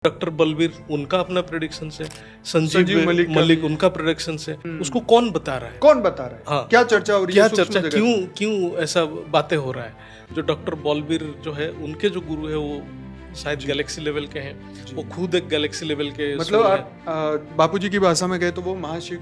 Doctor Balbir उनका अपना prediction है, संजीव मलिक उनका प्रेडिक्शन है। उसको कौन बता रहा है? कौन बता रहा है? हाँ, क्या चर्चा हो रही है? क्या चर्चा, क्यों ऐसा बातें हो रहा है? जो डॉक्टर बलबीर जो है, उनके जो गुरु है वो शायद गैलेक्सी लेवल के हैं, वो खुद एक गैलेक्सी लेवल के, मतलब आप बापूजी की भाषा में कहे तो वो महाशिव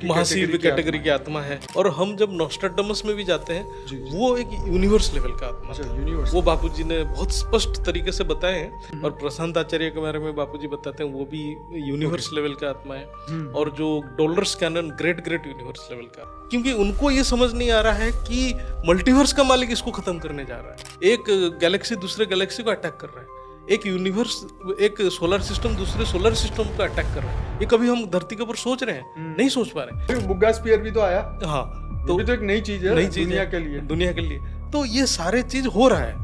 की कैटेगरी की आत्मा है। और हम जब नॉस्ट्राडामस में भी जाते हैं, वो एक यूनिवर्स लेवल का आत्मा है। वो बापूजी ने बहुत स्पष्ट तरीके से बताए हैं। और प्रशांत आचार्य के बारे में बापूजी बताते हैं, वो भी यूनिवर्स लेवल का आत्मा है। और जो डॉलर्स कैनन ग्रेट यूनिवर्स लेवल का, क्योंकि उनको ये समझ नहीं आ रहा है कि मल्टीवर्स का मालिक इसको खत्म करने जा रहा है। एक गैलेक्सी दूसरे गैलेक्सी को अटैक कर रहा है, एक यूनिवर्स, एक सोलर सिस्टम दूसरे सोलर सिस्टम को अटैक कर रहा है। ये कभी हम धरती के ऊपर सोच रहे हैं? नहीं सोच पा रहे। बुग्गा स्फीयर भी तो आया। हाँ, तो भी तो एक नई चीज है, दुनिया के लिए। तो ये सारे चीज हो रहा है,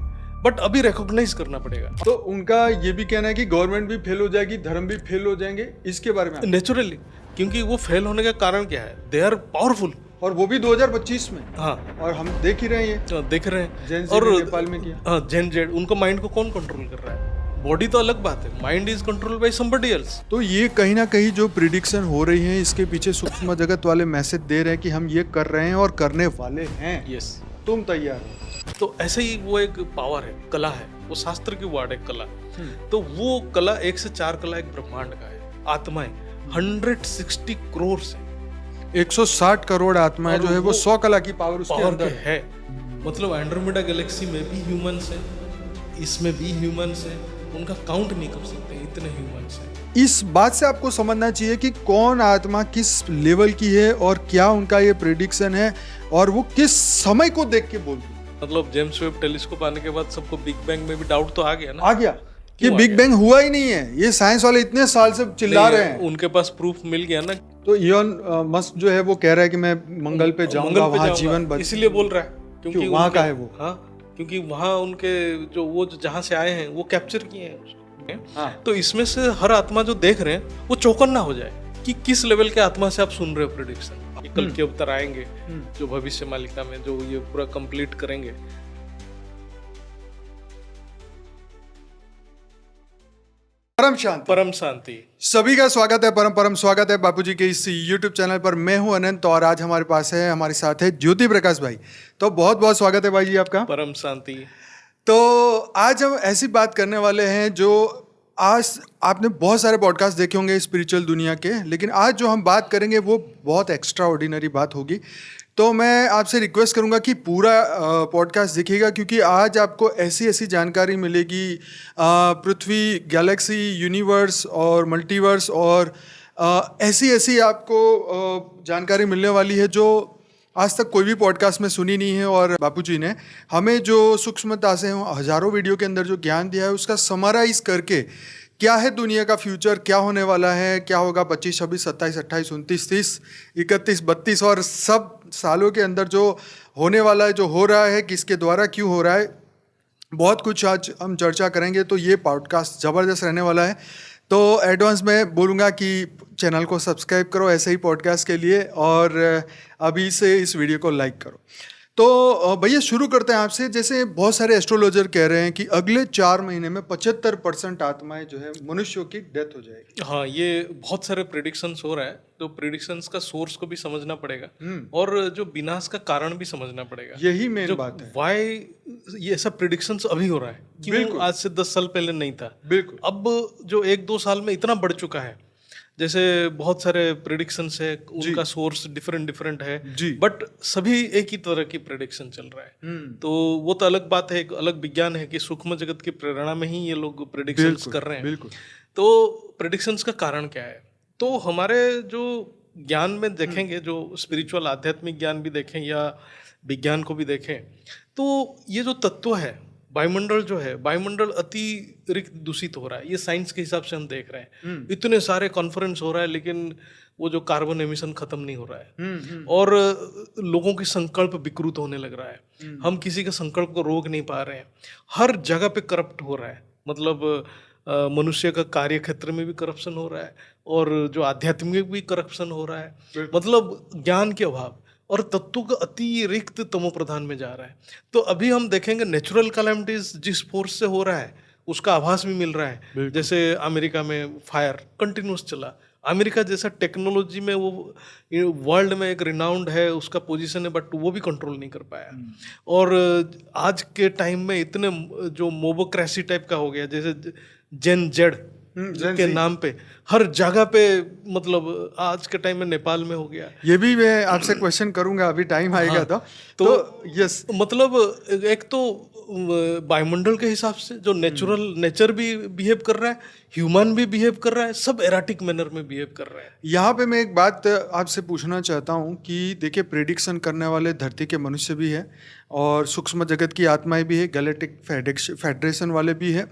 बट अभी रिकॉग्नाइज करना पड़ेगा। तो उनका ये भी कहना है कि गवर्नमेंट भी फेल हो जाएगी, धर्म भी फेल हो जाएंगे, इसके बारे में नेचुरली, क्योंकि वो फेल होने का कारण क्या है? दे आर पावरफुल, और वो भी 2025 में। हाँ, और हम देख ही रहे हैं, देख रहे हैं। और नेपाल में किया। हाँ, जेन जेड, उनको माइंड को कौन कंट्रोल कर रहा है? बॉडी तो अलग बात है, mind is control by somebody else. तो ये कहीं ना कहीं जो प्रिडिक्शन हो रही है, इसके पीछे सूक्ष्म जगत वाले मैसेज दे रहे हैं कि हम ये कर रहे हैं और करने वाले हैं। यस, तुम तैयार हो। तो ऐसे ही वो एक पावर है, कला है, वो शास्त्र की वर्ड है कला। तो वो कला 1 से 4 कला एक ब्रह्मांड का है, आत्माएं 160 करोड़ से 160 करोड़ आत्माएं जो है वो 100 कला की पावर उसके अंदर है। मतलब एंड्रोमेडा गैलेक्सी में भी ह्यूमंस है, इसमें भी ह्यूमंस है, उनका काउंट नहीं कर सकते, इतने ह्यूमंस हैं। इस बात से आपको समझना चाहिए कि कौन आत्मा किस लेवल की है और क्या उनका ये प्रेडिक्शन है और वो किस समय को देख के बोलते हैं। मतलब जेम्स वेब टेलीस्कोप आने के बाद सबको बिग बैंग में भी डाउट तो आ गया ना? आ गया कि बिग बैंग हुआ ही नहीं है। ये साइंस वाले इतने साल से चिल्ला रहे हैं, उनके पास प्रूफ मिल गया ना। तो इलोन मस्क जो है वो कह रहा है कि मैं मंगल पे जाऊंगा, वहां जीवन इसलिए बोल रहा है क्योंकि वहां का है वो। हाँ, क्योंकि वहां उनके जो वो जहां से आए हैं वो कैप्चर किए हैं उसको। हाँ। तो इसमें से हर आत्मा जो देख रहे हैं वो चौकन्ना हो जाए कि किस लेवल के आत्मा से आप सुन रहे हो प्रेडिक्शन। कल के अवतार आएंगे जो भविष्य मालिका में जो ये पूरा कंप्लीट करेंगे। परम शांति। सभी का स्वागत है, परम स्वागत है बापूजी के इस YouTube चैनल पर। मैं हूं अनंत और आज हमारे पास है, हमारे साथ है ज्योति प्रकाश भाई। तो बहुत बहुत स्वागत है भाई जी आपका। परम शांति। तो आज हम ऐसी बात करने वाले हैं जो आज आपने बहुत सारे पॉडकास्ट देखे होंगे स्पिरिचुअल दुनिया के, लेकिन आज जो हम बात करेंगे वो बहुत एक्स्ट्रा ऑर्डिनरी बात होगी। तो मैं आपसे रिक्वेस्ट करूंगा कि पूरा पॉडकास्ट देखिएगा, क्योंकि आज आपको ऐसी ऐसी जानकारी मिलेगी पृथ्वी, गैलेक्सी, यूनिवर्स और मल्टीवर्स और ऐसी ऐसी आपको जानकारी मिलने वाली है जो आज तक कोई भी पॉडकास्ट में सुनी नहीं है। और बापूजी ने हमें जो सूक्ष्मता से हजारों वीडियो के अंदर जो ज्ञान दिया है उसका समराइज करके क्या है दुनिया का फ्यूचर, क्या होने वाला है, क्या होगा 25, 26, 27, 28, 29, 30, 31, 32 और सब सालों के अंदर जो होने वाला है, जो हो रहा है, किसके द्वारा क्यों हो रहा है, बहुत कुछ आज हम चर्चा करेंगे। तो ये पॉडकास्ट ज़बरदस्त रहने वाला है। तो एडवांस में बोलूँगा कि चैनल को सब्सक्राइब करो ऐसे ही पॉडकास्ट के लिए, और अभी से इस वीडियो को लाइक करो। तो भैया शुरू करते हैं आपसे। जैसे बहुत सारे एस्ट्रोलॉजर कह रहे हैं कि अगले 4 महीने में 75% आत्माएं जो है मनुष्यों की डेथ हो जाएगी। हाँ, ये बहुत सारे प्रेडिक्शंस हो रहा है। तो प्रेडिक्शंस का सोर्स को भी समझना पड़ेगा और जो विनाश का कारण भी समझना पड़ेगा। यही मेन बात है। व्हाई ये ऐसा प्रेडिक्शंस अभी हो रहा है, क्यों आज से 10 साल पहले नहीं था। बिल्कुल। अब जो 1-2 साल में इतना बढ़ चुका है। जैसे बहुत सारे प्रेडिक्शंस है, उनका सोर्स डिफरेंट है, बट सभी एक ही तरह की प्रेडिक्शन चल रहा है। तो वो तो अलग बात है, एक अलग विज्ञान है कि सूक्ष्म जगत की प्रेरणा में ही ये लोग प्रेडिक्शंस कर रहे हैं। बिल्कुल। तो प्रेडिक्शंस का कारण क्या है? तो हमारे जो ज्ञान में देखेंगे, जो स्पिरिचुअल आध्यात्मिक ज्ञान भी देखें या विज्ञान को भी देखें, तो ये जो तत्व है वायुमंडल जो है, वायुमंडल अतिरिक्त दूषित हो रहा है। ये साइंस के हिसाब से हम देख रहे हैं। इतने सारे कॉन्फ्रेंस हो रहा है लेकिन वो जो कार्बन एमिशन खत्म नहीं हो रहा है और लोगों की संकल्प विकृत होने लग रहा है। हम किसी के संकल्प को रोक नहीं पा रहे हैं। हर जगह पे करप्ट हो रहा है। मतलब मनुष्य का कार्य क्षेत्र में भी करप्शन हो रहा है और जो आध्यात्मिक भी करप्शन हो रहा है। मतलब ज्ञान के अभाव और तत्व का अतिरिक्त तमो प्रधान में जा रहा है। तो अभी हम देखेंगे नेचुरल कैलेमिटीज जिस फोर्स से हो रहा है उसका आभास भी मिल रहा है। जैसे अमेरिका में फायर कंटिन्यूस चला, अमेरिका जैसा टेक्नोलॉजी में वो वर्ल्ड में एक रिनाउंड है, उसका पोजीशन है, बट वो भी कंट्रोल नहीं कर पाया। और आज के टाइम में इतने जो मोबोक्रेसी टाइप का हो गया, जैसे जेन जेड के नाम पे हर जगह पे, मतलब आज के टाइम में नेपाल में हो गया। ये भी मैं आपसे क्वेश्चन करूंगा, अभी टाइम आएगा। तो यस, मतलब एक तो वायुमंडल के हिसाब से जो नेचर भी बिहेव कर रहा है, ह्यूमन भी बिहेव कर रहा है, सब एराटिक मैनर में बिहेव कर रहे हैं। यहाँ पे मैं एक बात आपसे पूछना चाहता हूँ कि देखिए, प्रेडिक्शन करने वाले धरती के मनुष्य भी है और सूक्ष्म जगत की आत्माएं भी है, गैलेक्टिक फेडरेशन वाले भी है,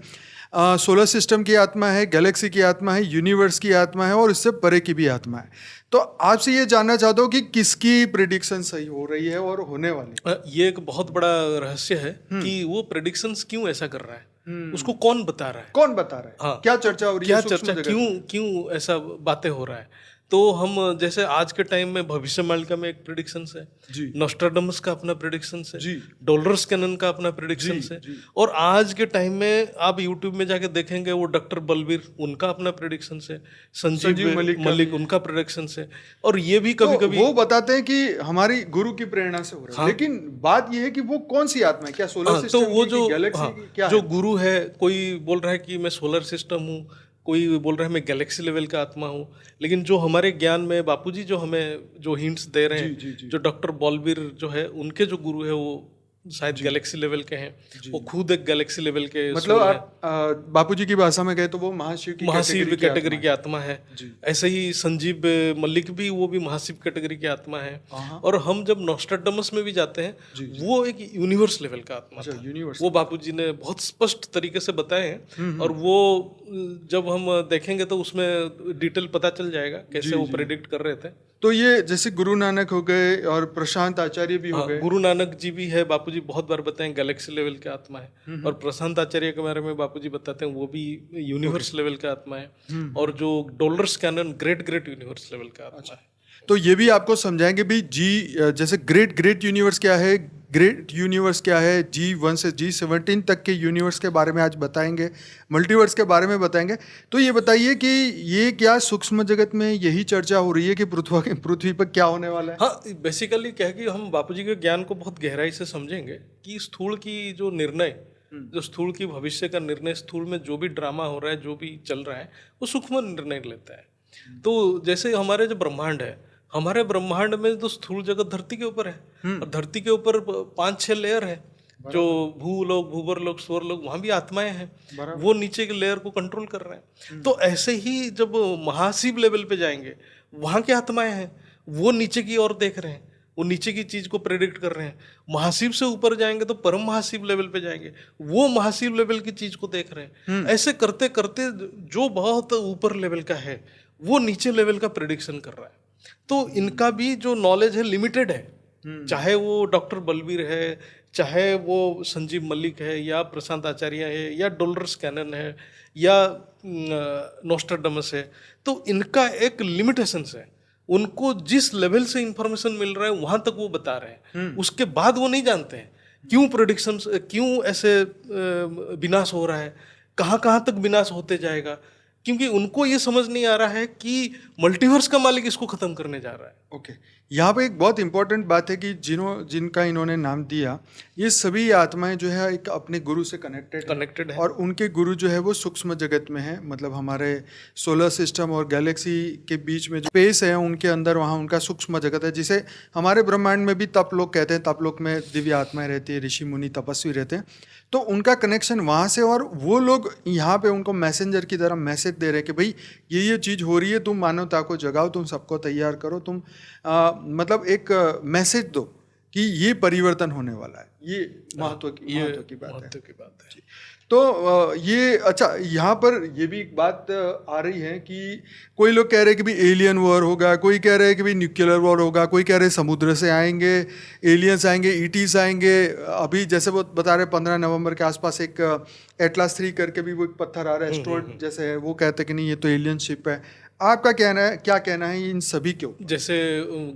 सोलर सिस्टम की आत्मा है, गैलेक्सी की आत्मा है, यूनिवर्स की आत्मा है और इससे परे की भी आत्मा है। तो आपसे ये जानना चाहता हूँ कि किसकी प्रेडिक्शन सही हो रही है और होने वाली। ये एक बहुत बड़ा रहस्य है कि वो प्रेडिक्शंस क्यों ऐसा कर रहा है, उसको कौन बता रहा है, कौन बता रहा है, हाँ, क्या चर्चा हो रही है, क्या चर्चा, क्यों ऐसा बातें हो रहा है। तो हम जैसे आज के टाइम में भविष्यवाणी में एक प्रेडिक्शंस है जी, नोस्ट्राडामस का अपना प्रेडिक्शंस है जी, डॉलर्स कैनन का अपना प्रेडिक्शंस है, और आज के टाइम में आप यूट्यूब में जाके देखेंगे वो डॉक्टर बलबीर, उनका अपना प्रेडिक्शंस है, संजीव मलिक उनका प्रेडिक्शंस है। और ये भी कभी कभी वो बताते हैं कि हमारी गुरु की प्रेरणा से हो रहा है, लेकिन बात ये है कि वो कौन सी आत्मा है, क्या सोलर सिस्टम तो वो की, जो गैलेक्सी की, क्या जो गुरु है, कोई बोल रहा है कि मैं सोलर सिस्टम हूँ, कोई बोल रहा है मैं गैलेक्सी लेवल का आत्मा हूँ, लेकिन जो हमारे ज्ञान में बापूजी जो हमें जो हिंट्स दे रहे हैं, जो डॉक्टर बलबीर जो है, उनके जो गुरु है वो शायद गैलेक्सी लेवल के हैं, वो खुद एक गैलेक्सी लेवल के, मतलब आप बापूजी की भाषा में कहे तो वो महाशिव कैटेगरी की आत्मा है। ऐसे ही संजीव मलिक भी, वो भी महाशिव कैटेगरी की आत्मा है। और हम जब नोस्ट्राडामस में भी जाते हैं, वो एक यूनिवर्स लेवल का आत्मा था, वो बापूजी ने बहुत स्पष्ट तरीके से बताए हैं। और वो जब हम देखेंगे तो उसमें डिटेल पता चल जाएगा कैसे वो प्रेडिक्ट कर रहे थे। तो ये जैसे गुरु नानक हो गए और प्रशांत आचार्य भी हो गए, गुरु नानक जी भी है, बापूजी बहुत बार बताएं गैलेक्सी लेवल के आत्मा है। और प्रशांत आचार्य के बारे में बापूजी बताते हैं वो भी यूनिवर्स लेवल का आत्मा है। और जो डॉलर्स कैनन ग्रेट यूनिवर्स लेवल का आत्मा है। तो ये भी आपको समझाएंगे भी जी, जैसे ग्रेट यूनिवर्स क्या है, ग्रेट यूनिवर्स क्या है, G1 से G17 तक के यूनिवर्स के बारे में आज बताएंगे, मल्टीवर्स के बारे में बताएंगे। तो ये बताइए कि ये क्या सूक्ष्म जगत में यही चर्चा हो रही है कि पृथ्वी पर क्या होने वाला है? हाँ, बेसिकली क्या है कि हम बापूजी के ज्ञान को बहुत गहराई से समझेंगे कि स्थूल की जो निर्णय, जो स्थूल की भविष्य का निर्णय, स्थूल में जो भी ड्रामा हो रहा है, जो भी चल रहा है, वो सूक्ष्म निर्णय लेता है। तो जैसे हमारे जो ब्रह्मांड है, हमारे ब्रह्मांड में तो स्थूल जगत धरती के ऊपर है, और धरती के ऊपर 5-6 लेयर है, जो भूलोक, भूवरलोक, स्वर्लोक, वहाँ भी आत्माएं हैं, वो नीचे के लेयर को कंट्रोल कर रहे हैं। तो ऐसे ही जब महाशिव लेवल पे जाएंगे, वहाँ की आत्माएं हैं, वो नीचे की ओर देख रहे हैं, वो नीचे की चीज को प्रेडिक्ट कर रहे हैं। महाशिव से ऊपर जाएंगे तो परम महाशिव लेवल पे जाएंगे, वो महाशिव लेवल की चीज को देख रहे हैं। ऐसे करते करते जो बहुत ऊपर लेवल का है, वो नीचे लेवल का प्रेडिक्शन कर रहा है। तो इनका भी जो नॉलेज है लिमिटेड है, चाहे वो डॉक्टर बलबीर है, चाहे वो संजीव मलिक है, या प्रशांत आचार्य है, या डॉलर्स कैनन है, या नोस्ट्राडामस है। तो इनका एक लिमिटेशंस है, उनको जिस लेवल से इंफॉर्मेशन मिल रहा है वहां तक वो बता रहे हैं, उसके बाद वो नहीं जानते हैं क्यों प्रेडिक्शंस, क्यों ऐसे विनाश हो रहा है, कहाँ कहाँ तक विनाश होते जाएगा, क्योंकि उनको ये समझ नहीं आ रहा है कि मल्टीवर्स का मालिक इसको खत्म करने जा रहा है। ओके, यहाँ पे एक बहुत इंपॉर्टेंट बात है कि जिनका इन्होंने नाम दिया, ये सभी आत्माएं जो है एक अपने गुरु से कनेक्टेड है, और उनके गुरु जो है वो सूक्ष्म जगत में है, मतलब हमारे सोलर सिस्टम और गैलेक्सी के बीच में जो स्पेस है उनके अंदर, वहाँ उनका सूक्ष्म जगत है, जिसे हमारे ब्रह्मांड में भी तप लोक कहते हैं। तप लोक में दिव्य आत्माएं रहती है, ऋषि मुनि तपस्वी रहते हैं, तो उनका कनेक्शन वहाँ से, और वो लोग यहाँ पे उनको मैसेंजर की तरह मैसेज दे रहे हैं कि भाई ये चीज़ हो रही है, तुम मानवता को जगाओ, तुम सबको तैयार करो, तुम मतलब एक मैसेज दो कि ये परिवर्तन होने वाला है। ये महत्व की बात है। तो ये अच्छा, यहाँ पर ये भी एक बात आ रही है कि कोई लोग कह रहे हैं कि भाई एलियन वॉर होगा, कोई कह रहे हैं कि भाई न्यूक्लियर वॉर होगा, कोई कह रहे हैं समुद्र से आएंगे एलियंस, आएंगे ईटीज आएंगे। अभी जैसे वो बता रहे 15 नवंबर के आसपास एक एटलास 3 करके भी वो एक पत्थर आ रहा है, एस्ट्रॉइड जैसे है, वो कहते हैं कि नहीं ये तो एलियन शिप है। आपका क्या कहना है इन सभी क्यों? जैसे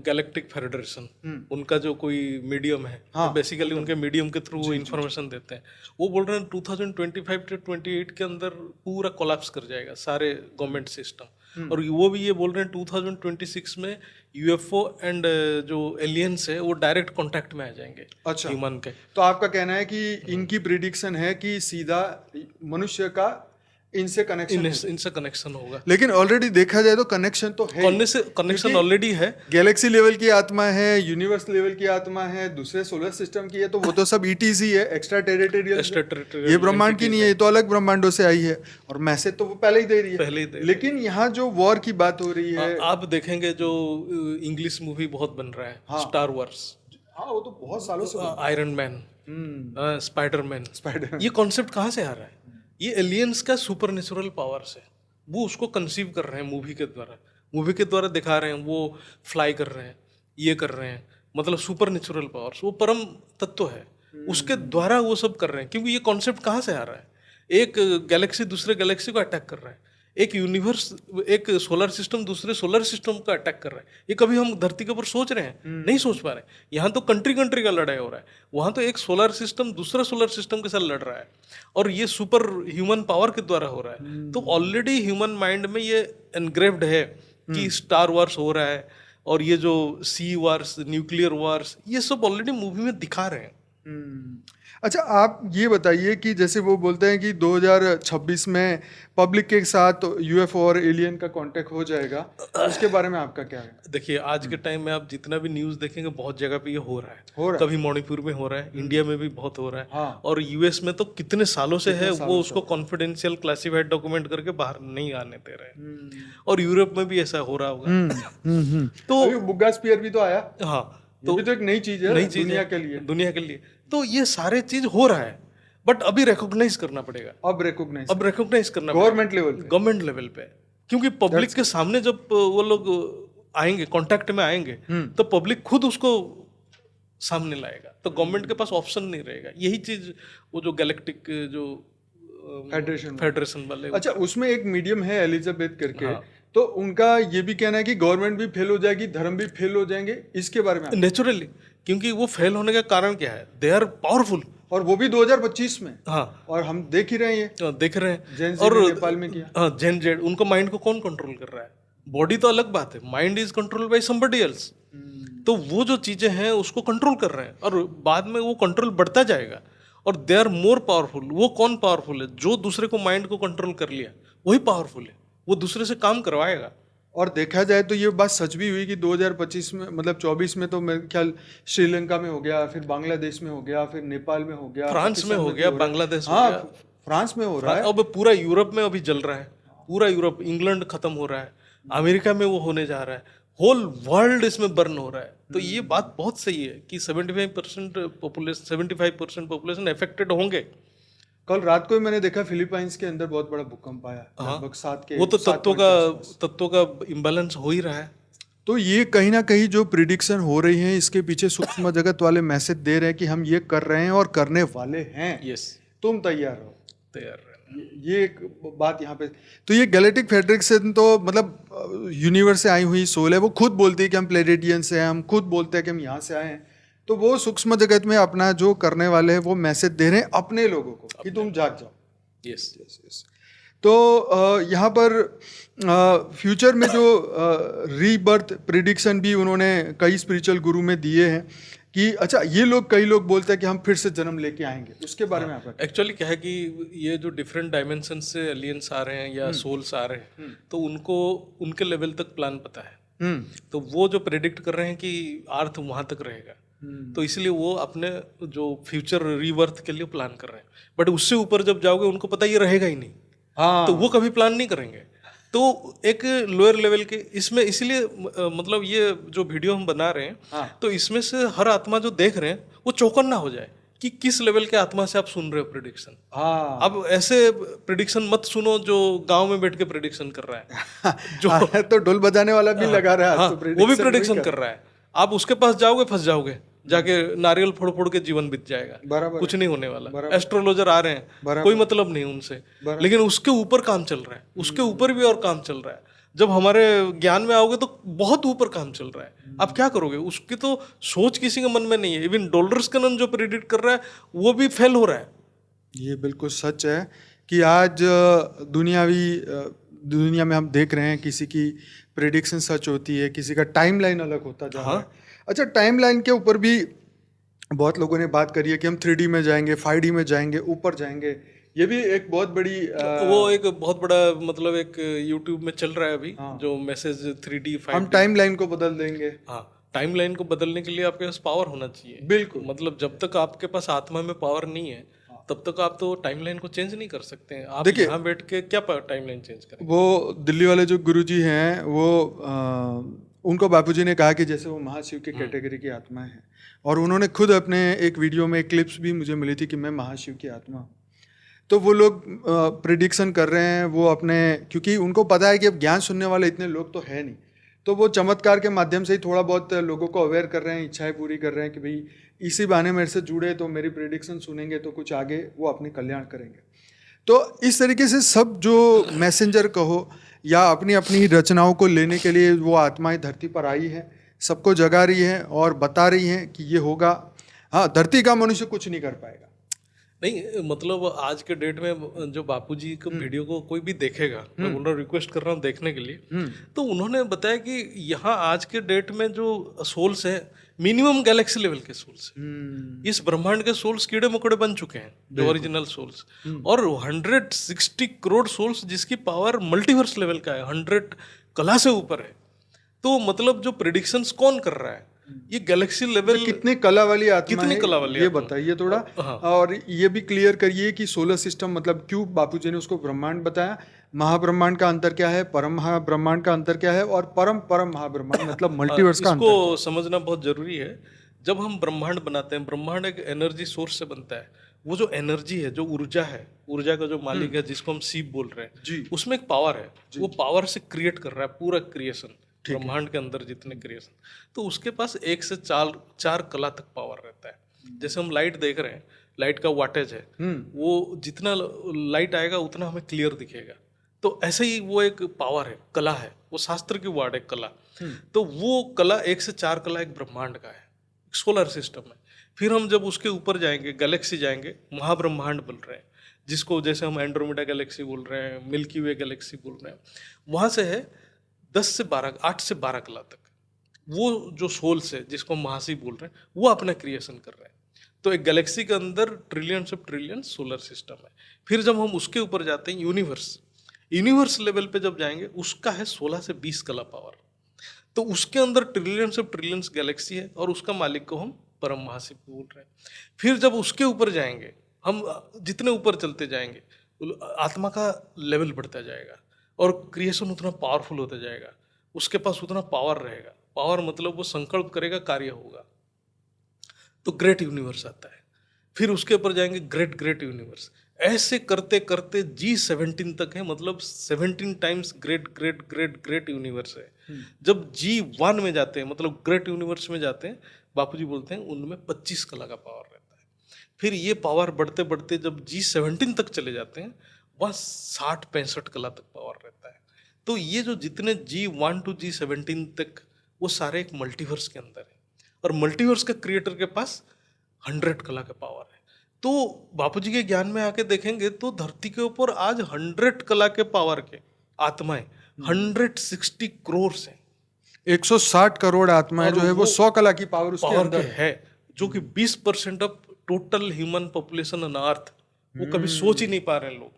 गैलेक्टिक फेडरेशन, उनका जो कोई मीडियम है, हाँ, बेसिकली उनके मीडियम के थ्रू वो इन्फॉर्मेशन देते हैं। वो बोल रहे हैं 2025 से 28 के अंदर पूरा कोलैप्स कर जाएगा सारे गवर्नमेंट सिस्टम। और वो भी ये बोल रहे हैं 2026 में यूएफओ एंड जो एलियंस है वो डायरेक्ट कांटेक्ट में आ जाएंगे अच्छा, ह्यूमन के। तो आपका कहना है कि इनकी प्रिडिक्शन है कि सीधा मनुष्य का इनसे कनेक्शन होगा। लेकिन ऑलरेडी देखा जाए तो कनेक्शन तो है, कनेक्शन ऑलरेडी है। गैलेक्सी लेवल की आत्मा है, यूनिवर्स लेवल की आत्मा है, दूसरे सोलर सिस्टम की है, तो वो तो सब ईटीसी है, एक्स्ट्रा टेरिटोरियल, ये ब्रह्मांड की नहीं है, ये तो अलग ब्रह्मांडों से आई है और मैसेज तो वो पहले ही दे रही है। लेकिन यहाँ जो वॉर की बात हो रही है, आप देखेंगे जो इंग्लिश मूवी बहुत बन रहा है, स्टार वार्स, हाँ वो तो बहुत सालों से, आयरन मैन, स्पाइडरमैन, ये कॉन्सेप्ट कहाँ से आ रहा है? ये एलियंस का सुपर नेचुरल पावर्स है, वो उसको कंसीव कर रहे हैं मूवी के द्वारा दिखा रहे हैं, वो फ्लाई कर रहे हैं, ये कर रहे हैं, मतलब सुपर नेचुरल पावर्स, वो परम तत्व है, उसके द्वारा वो सब कर रहे हैं। क्योंकि ये कॉन्सेप्ट कहाँ से आ रहा है? एक गैलेक्सी दूसरे गैलेक्सी को अटैक कर रहा है, एक यूनिवर्स, एक सोलर सिस्टम दूसरे सोलर सिस्टम का अटैक कर रहा है। ये कभी हम धरती के ऊपर सोच रहे हैं? नहीं सोच पा रहे। यहाँ तो कंट्री का लड़ाई हो रहा है, वहाँ तो एक सोलर सिस्टम दूसरा सोलर सिस्टम के साथ लड़ रहा है, और ये सुपर ह्यूमन पावर के द्वारा हो रहा है। तो ऑलरेडी ह्यूमन माइंड में ये एनग्रेव्ड है कि स्टार वार्स हो रहा है, और ये जो सी वार्स, न्यूक्लियर वार्स, ये सब ऑलरेडी मूवी में दिखा रहे हैं। अच्छा, आप ये बताइए कि जैसे वो बोलते हैं कि 2026 में पब्लिक के साथ यूएफओ और एलियन का कांटेक्ट हो जाएगा, उसके बारे में आपका क्या है? देखिए, आज के टाइम में आप जितना भी न्यूज़ देखेंगे बहुत जगह पे ये हो रहा है। कभी मणिपुर में हो रहा है, इंडिया में भी बहुत हो रहा है, हाँ। और यूएस में तो कितने सालों से है, वो उसको कॉन्फिडेंशियल क्लासिफाइड डॉक्यूमेंट करके बाहर नहीं आने दे रहे, और यूरोप में भी ऐसा हो रहा होगा। तो बुग्गा स्पीयर भी तो आया, हाँ, तो एक नई चीज है दुनिया के लिए। तो ये सारे चीज हो रहा है, बट अभी रिकॉग्नाइज करना पड़ेगा। अब रिकॉग्नाइज करना गवर्नमेंट लेवल पे, क्योंकि पब्लिक के सामने जब वो लोग आएंगे, कांटेक्ट में आएंगे, तो पब्लिक खुद उसको सामने लाएगा, तो गवर्नमेंट के पास ऑप्शन नहीं रहेगा। यही चीज वो जो गैलेक्टिक जो फेडरेशन वाले, अच्छा, उसमें एक मीडियम है एलिजाबेथ करके, हाँ। तो उनका ये भी कहना है कि गवर्नमेंट भी फेल हो जाएगी, धर्म भी फेल हो जाएंगे, इसके बारे में? नेचुरली, क्योंकि वो फेल होने का कारण क्या है? दे आर पावरफुल, और वो भी 2025 में, हाँ, और हम देख ही रहे हैं, और नेपाल में किया, हाँ, जेन जेड, उनको माइंड को कौन कंट्रोल कर रहा है? बॉडी तो अलग बात है, mind is control by somebody else. तो वो जो चीजें हैं उसको कंट्रोल कर रहे हैं, और बाद में वो कंट्रोल बढ़ता जाएगा, और दे आर मोर पावरफुल। वो कौन पावरफुल है? जो दूसरे को माइंड को कंट्रोल कर लिया, वही पावरफुल है, वो दूसरे से काम करवाएगा। और देखा जाए तो ये बात सच भी हुई कि 2025 में, मतलब 24 में तो मेरे ख्याल श्रीलंका में हो गया, फिर बांग्लादेश में हो गया, फिर नेपाल में हो गया, फ्रांस में हो गया, बांग्लादेश में, हाँ, फ्रांस में हो रहा है, अब पूरा यूरोप में अभी चल रहा है, पूरा यूरोप, इंग्लैंड खत्म हो रहा है, अमेरिका में वो होने जा रहा है, होल वर्ल्ड इसमें बर्न हो रहा है। तो ये बात बहुत सही है कि 75% पॉपुलेशन अफेक्टेड होंगे। कल रात को ही मैंने देखा फिलीपाइंस के अंदर बहुत बड़ा भूकंप आया, लगभग 7 के, वो तो तत्वों का इम्बैलेंस हो ही रहा है। तो ये कहीं ना कहीं जो प्रिडिक्शन हो रही है, इसके पीछे सूक्ष्म जगत वाले मैसेज दे रहे हैं कि हम ये कर रहे हैं और करने वाले हैं। यस, तुम तैयार रहो। ये एक बात यहाँ पे। तो ये गैलेक्टिक फेडरेशन तो मतलब यूनिवर्स से आई हुई सोल है, वो खुद बोलती है कि हम प्लेनेटियन से हैं, हम खुद बोलते हैं कि हम यहाँ से आए हैं। तो वो सूक्ष्म जगत में अपना जो करने वाले हैं वो मैसेज दे रहे हैं अपने लोगों को कि तुम जाग जाओ। Yes yes yes. तो यहाँ पर फ्यूचर में जो रीबर्थ प्रिडिक्शन भी उन्होंने कई स्पिरिचुअल गुरु में दिए हैं कि अच्छा, ये लोग, कई लोग बोलते हैं कि हम फिर से जन्म लेके आएंगे, उसके बारे में आपका? एक्चुअली क्या है कि ये जो डिफरेंट डायमेंशन से एलियंस आ रहे हैं या सोल्स आ रहे हैं, तो उनको उनके लेवल तक प्लान पता है। तो वो जो प्रेडिक्ट कर रहे हैं कि अर्थ वहां तक रहेगा, तो इसलिए वो अपने जो फ्यूचर रीबर्थ के लिए प्लान कर रहे हैं। बट उससे ऊपर जब जाओगे उनको पता ये रहेगा ही नहीं, हाँ, तो वो कभी प्लान नहीं करेंगे। तो एक लोअर लेवल के इसमें, इसलिए मतलब ये जो वीडियो हम बना रहे हैं, हाँ, तो इसमें से हर आत्मा जो देख रहे हैं वो चौकन ना हो जाए कि किस लेवल के आत्मा से आप सुन रहे हो प्रेडिक्शन। हाँ, अब ऐसे प्रेडिक्शन मत सुनो जो गांव में बैठ के प्रेडिक्शन कर रहा है, जो तो ढोल बजाने वाला भी लगा रहा है, हाँ, तो वो भी प्रेडिक्शन कर रहा है। आप उसके पास जाओगे, फंस जाओगे, जाके नारियल फोड़ फोड़ के जीवन बीत जाएगा, बराबर, कुछ नहीं होने वाला। एस्ट्रोलॉजर आ रहे हैं, कोई मतलब नहीं उनसे, लेकिन उसके ऊपर काम चल रहा है, उसके ऊपर भी और काम चल रहा है। जब हमारे ज्ञान में आओगे तो बहुत ऊपर काम चल रहा है, आप क्या करोगे? उसकी तो सोच किसी के मन में नहीं है। इवन डॉलर्स जो प्रेडिक्ट कर रहा है वो भी फेल हो रहा है। ये बिल्कुल सच है कि आज दुनिया में हम देख रहे हैं किसी की प्रेडिक्शन सच होती है, किसी का टाइमलाइन अलग होता जा रहा है। अच्छा, टाइमलाइन के ऊपर भी बहुत लोगों ने बात करी है कि हम 3D में जाएंगे, 5D में जाएंगे, ऊपर जाएंगे। ये भी एक बहुत बड़ी वो एक बहुत बड़ा मतलब एक यूट्यूब में चल रहा है अभी, जो मैसेज 3D 5D हम टाइमलाइन को बदल देंगे। हाँ, टाइमलाइन को बदलने के लिए आपके पास पावर होना चाहिए। बिल्कुल, मतलब जब तक आपके पास आत्मा में पावर नहीं है तब तक आप तो टाइमलाइन को चेंज नहीं कर सकते हैं। आप यहाँ बैठ के क्या टाइमलाइन चेंज करें? वो दिल्ली वाले जो गुरुजी हैं वो उनको बापूजी ने कहा कि जैसे वो महाशिव की कैटेगरी की आत्मा है, और उन्होंने खुद अपने एक वीडियो में क्लिप्स भी मुझे मिली थी कि मैं महाशिव की आत्मा हूँ। तो वो लोग प्रिडिक्शन कर रहे हैं वो अपने, क्योंकि उनको पता है कि अब ज्ञान सुनने वाले इतने लोग तो है नहीं, तो वो चमत्कार के माध्यम से ही थोड़ा बहुत लोगों को अवेयर कर रहे हैं, इच्छाएं पूरी कर रहे हैं कि भाई इसी बहाने मेरे से जुड़े तो मेरी प्रिडिक्शन सुनेंगे तो कुछ आगे वो अपने कल्याण करेंगे। तो इस तरीके से सब जो मैसेंजर कहो या अपनी अपनी रचनाओं को लेने के लिए वो आत्माएं धरती पर आई है, सबको जगा रही है और बता रही हैं कि ये होगा। हाँ, धरती का मनुष्य कुछ नहीं कर पाएगा। नहीं, मतलब आज के डेट में जो बापूजी के वीडियो को कोई भी देखेगा, मैं बोल रहा हूँ, रिक्वेस्ट कर रहा हूँ देखने के लिए, तो उन्होंने बताया कि यहाँ आज के डेट में जो सोल्स है मिनिमम गैलेक्सी लेवल के सोल्स हैं। इस ब्रह्मांड के सोल्स कीड़े मकोड़े बन चुके हैं, जो ओरिजिनल सोल्स, और 160 करोड़ सोल्स जिसकी पावर मल्टीवर्स लेवल का है, 100 कला से ऊपर है। तो मतलब जो प्रेडिक्शंस कौन कर रहा है, ये गैलेक्सी लेवल कितनी कला वाली आत्मा कितनी है, कला वाली ये आत्मा? बताइए थोड़ा। और ये भी क्लियर करिए कि सोलर सिस्टम मतलब क्यों बापूजी ने उसको ब्रह्मांड बताया, महाब्रह्मांड का अंतर क्या है, परम महाब्रह्मांड का अंतर क्या है, और परम परम महाब्रह्मांड मतलब मल्टीवर्स का अंतर। इसको समझना बहुत जरूरी है। जब हम ब्रह्मांड बनाते हैं, ब्रह्मांड एक एनर्जी सोर्स से बनता है। वो जो एनर्जी है, जो ऊर्जा है, ऊर्जा का जो मालिक है जिसको हम शिव बोल रहे हैं, उसमें एक पावर है, वो पावर से क्रिएट कर रहा है पूरा क्रिएशन, ब्रह्मांड के अंदर जितने क्रिएशन। तो उसके पास 1 से 4 कला तक पावर रहता है। जैसे हम लाइट देख रहे हैं, लाइट का वाटेज है, वो जितना लाइट आएगा उतना हमें क्लियर दिखेगा। तो ऐसे ही वो एक पावर है, कला है, वो शास्त्र की वर्ड है कला। तो वो कला 1 से 4 कला एक ब्रह्मांड का है, सोलर सिस्टम है। फिर हम जब उसके ऊपर जाएंगे, गैलेक्सी जाएंगे, महाब्रह्मांड बोल रहे हैं, जिसको जैसे हम एंड्रोमेडा गैलेक्सी बोल रहे हैं, मिल्की वे गैलेक्सी बोल रहे हैं, वहाँ से है 8 से 12 कला तक। वो जो सोल्स है जिसको हम महाशिव बोल रहे हैं, वो अपना क्रिएशन कर रहे हैं। तो एक गैलेक्सी के अंदर trillions of trillions solar system है। फिर जब हम उसके ऊपर जाते हैं, यूनिवर्स लेवल पे जब जाएंगे, उसका है 16 से 20 कला पावर। तो उसके अंदर ट्रिलियंस ऑफ ट्रिलियंस गैलेक्सी है, और उसका मालिक को हम परम महाशिव बोल रहे हैं। फिर जब उसके ऊपर जाएंगे, हम जितने ऊपर चलते जाएंगे, आत्मा का लेवल बढ़ता जाएगा और क्रिएशन उतना पावरफुल होता जाएगा, उसके पास उतना पावर रहेगा। पावर मतलब वो संकल्प करेगा, कार्य होगा। तो ग्रेट यूनिवर्स आता है। फिर उसके ऊपर जाएंगे ग्रेट यूनिवर्स। ऐसे करते करते G17 तक है, मतलब 17 टाइम्स ग्रेट यूनिवर्स है। जब G1 में जाते हैं, मतलब ग्रेट यूनिवर्स में जाते हैं, बापूजी बोलते हैं उनमें 25 कला का पावर रहता है। फिर ये पावर बढ़ते बढ़ते जब G17 तक चले जाते हैं, वहाँ 60-65 कला तक पावर रहता है। तो ये जो जितने G1 to G17 तक, वो सारे एक मल्टीवर्स के अंदर है, और मल्टीवर्स के क्रिएटर के पास 100 कला का पावर है। तो बापूजी के ज्ञान में आके देखेंगे तो धरती के ऊपर आज 100 कला के पावर के आत्माएं 160 करोड़ हैं। 160 करोड़ आत्माएं जो है वो 100 कला की पावर उसके पावर अंदर है, जो कि 20% of total human population on earth, वो कभी सोच ही नहीं पा रहे हैं लोग,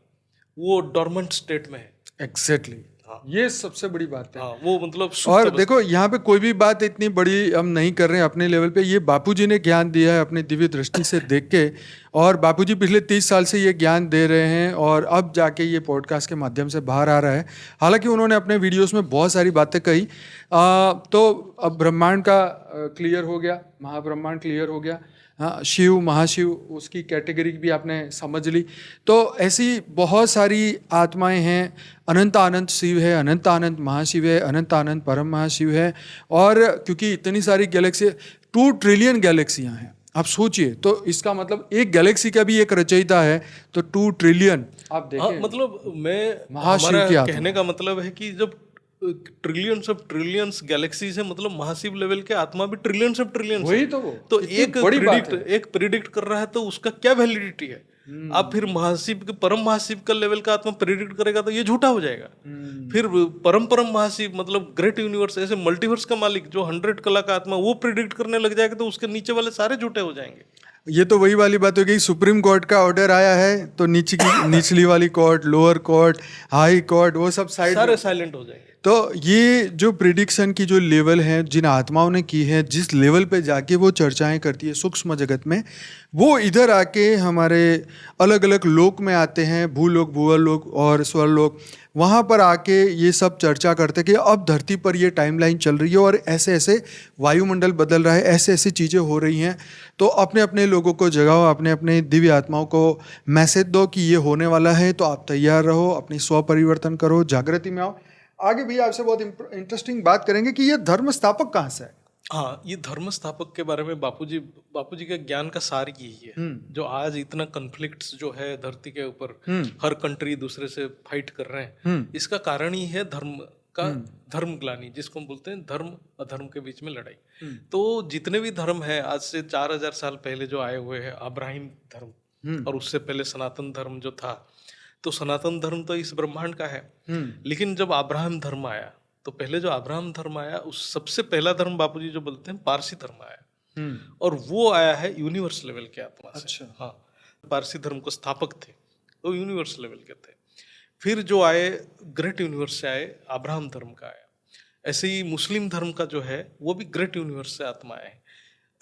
वो डॉर्मेंट स्टेट में है। एग्जैक्टली। ये सबसे बड़ी बात है। वो मतलब और देखो यहाँ पे कोई भी बात इतनी बड़ी हम नहीं कर रहे हैं अपने लेवल पे, ये बापूजी ने ज्ञान दिया है अपनी दिव्य दृष्टि से देख के, और बापूजी पिछले 30 साल से ये ज्ञान दे रहे हैं, और अब जाके ये पॉडकास्ट के माध्यम से बाहर आ रहा है। हालांकि उन्होंने अपने वीडियोस में बहुत सारी बातें कही, तो अब ब्रह्मांड का क्लियर हो गया, महाब्रह्मांड क्लियर हो गया, हाँ, शिव महाशिव उसकी कैटेगरी भी आपने समझ ली। तो ऐसी बहुत सारी आत्माएं हैं, अनंत आनंत शिव है, अनंत आनंत महाशिव है, अनंत आनंत परम महाशिव है। और क्योंकि इतनी सारी गैलेक्सी, 2 ट्रिलियन गैलेक्सियां हैं, आप सोचिए, तो इसका मतलब एक गैलेक्सी का भी एक रचयिता है, तो 2 ट्रिलियन आप देखें। मतलब मैं, हमारा कहने का मतलब है कि जब ट्रिलियंस गैलेक्सीज है, मतलब महाशिव लेवल के आत्मा भी ट्रिलियंस ऑफ ट्रिलियंस वही तो वो तो कितनी एक प्रिडिक्ट कर रहा है तो उसका क्या वैलिडिटी है? आप फिर महाशिव के परम महाशिव का लेवल का आत्मा प्रिडिक्ट करेगा तो ये झूठा हो जाएगा। फिर परम परम महाशिव मतलब ग्रेट यूनिवर्स, ऐसे मल्टीवर्स का मालिक जो 100 कला का आत्मा वो प्रिडिक्ट करने लग जाएगा तो उसके नीचे वाले सारे झूठे हो जाएंगे। ये तो वही वाली बात हो गई, सुप्रीम कोर्ट का ऑर्डर आया है तो नीचे की निचली वाली court, lower court, high court, वो सब सारे साइलेंट हो जाएंगे। तो ये जो प्रिडिक्शन की जो लेवल है जिन आत्माओं ने की है, जिस लेवल पे जाके वो चर्चाएं करती है सूक्ष्म जगत में, वो इधर आके हमारे अलग अलग लोक में आते हैं, भूलोक, भूवरलोक और स्वर्लोक। वहाँ पर आके ये सब चर्चा करते हैं कि अब धरती पर ये टाइमलाइन चल रही है और ऐसे ऐसे वायुमंडल बदल रहा है, ऐसे ऐसी चीज़ें हो रही हैं। तो अपने अपने लोगों को जगाओ, अपने अपने दिव्य आत्माओं को मैसेज दो कि ये होने वाला है, तो आप तैयार रहो, अपनी स्व परिवर्तन करो, जागृति में आओ। आगे भी आपसे बहुत इंटरेस्टिंग बात करेंगे कि ये धर्म स्थापक कहाँ से है। हाँ, ये धर्म स्थापक के बारे में बापूजी का ज्ञान का सार यही है। जो आज इतना कन्फ्लिक्ट्स जो है धरती के ऊपर, हर कंट्री दूसरे से फाइट कर रहे हैं, इसका कारण ही है धर्म का धर्म ग्लानि, जिसको हम बोलते हैं धर्म अधर्म के बीच में लड़ाई। तो जितने भी धर्म है आज से 4000 साल पहले जो आए हुए हैं, अब्राहिम धर्म और उससे पहले सनातन धर्म जो था, तो सनातन धर्म तो इस ब्रह्मांड का है। लेकिन जब अब्राहम धर्म आया तो पहले जो अब्राहम धर्म आया उस सबसे पहला धर्म बापूजी जो बोलते हैं पारसी धर्म आया, और वो आया है यूनिवर्स लेवल के आत्मा से। अच्छा। हाँ, पारसी धर्म को स्थापक थे वो यूनिवर्स लेवल के थे। फिर जो आए ग्रेट यूनिवर्स से आए, अब्राहम धर्म का आया। ऐसे ही मुस्लिम धर्म का जो है वो भी ग्रेट यूनिवर्स से आत्मा आए।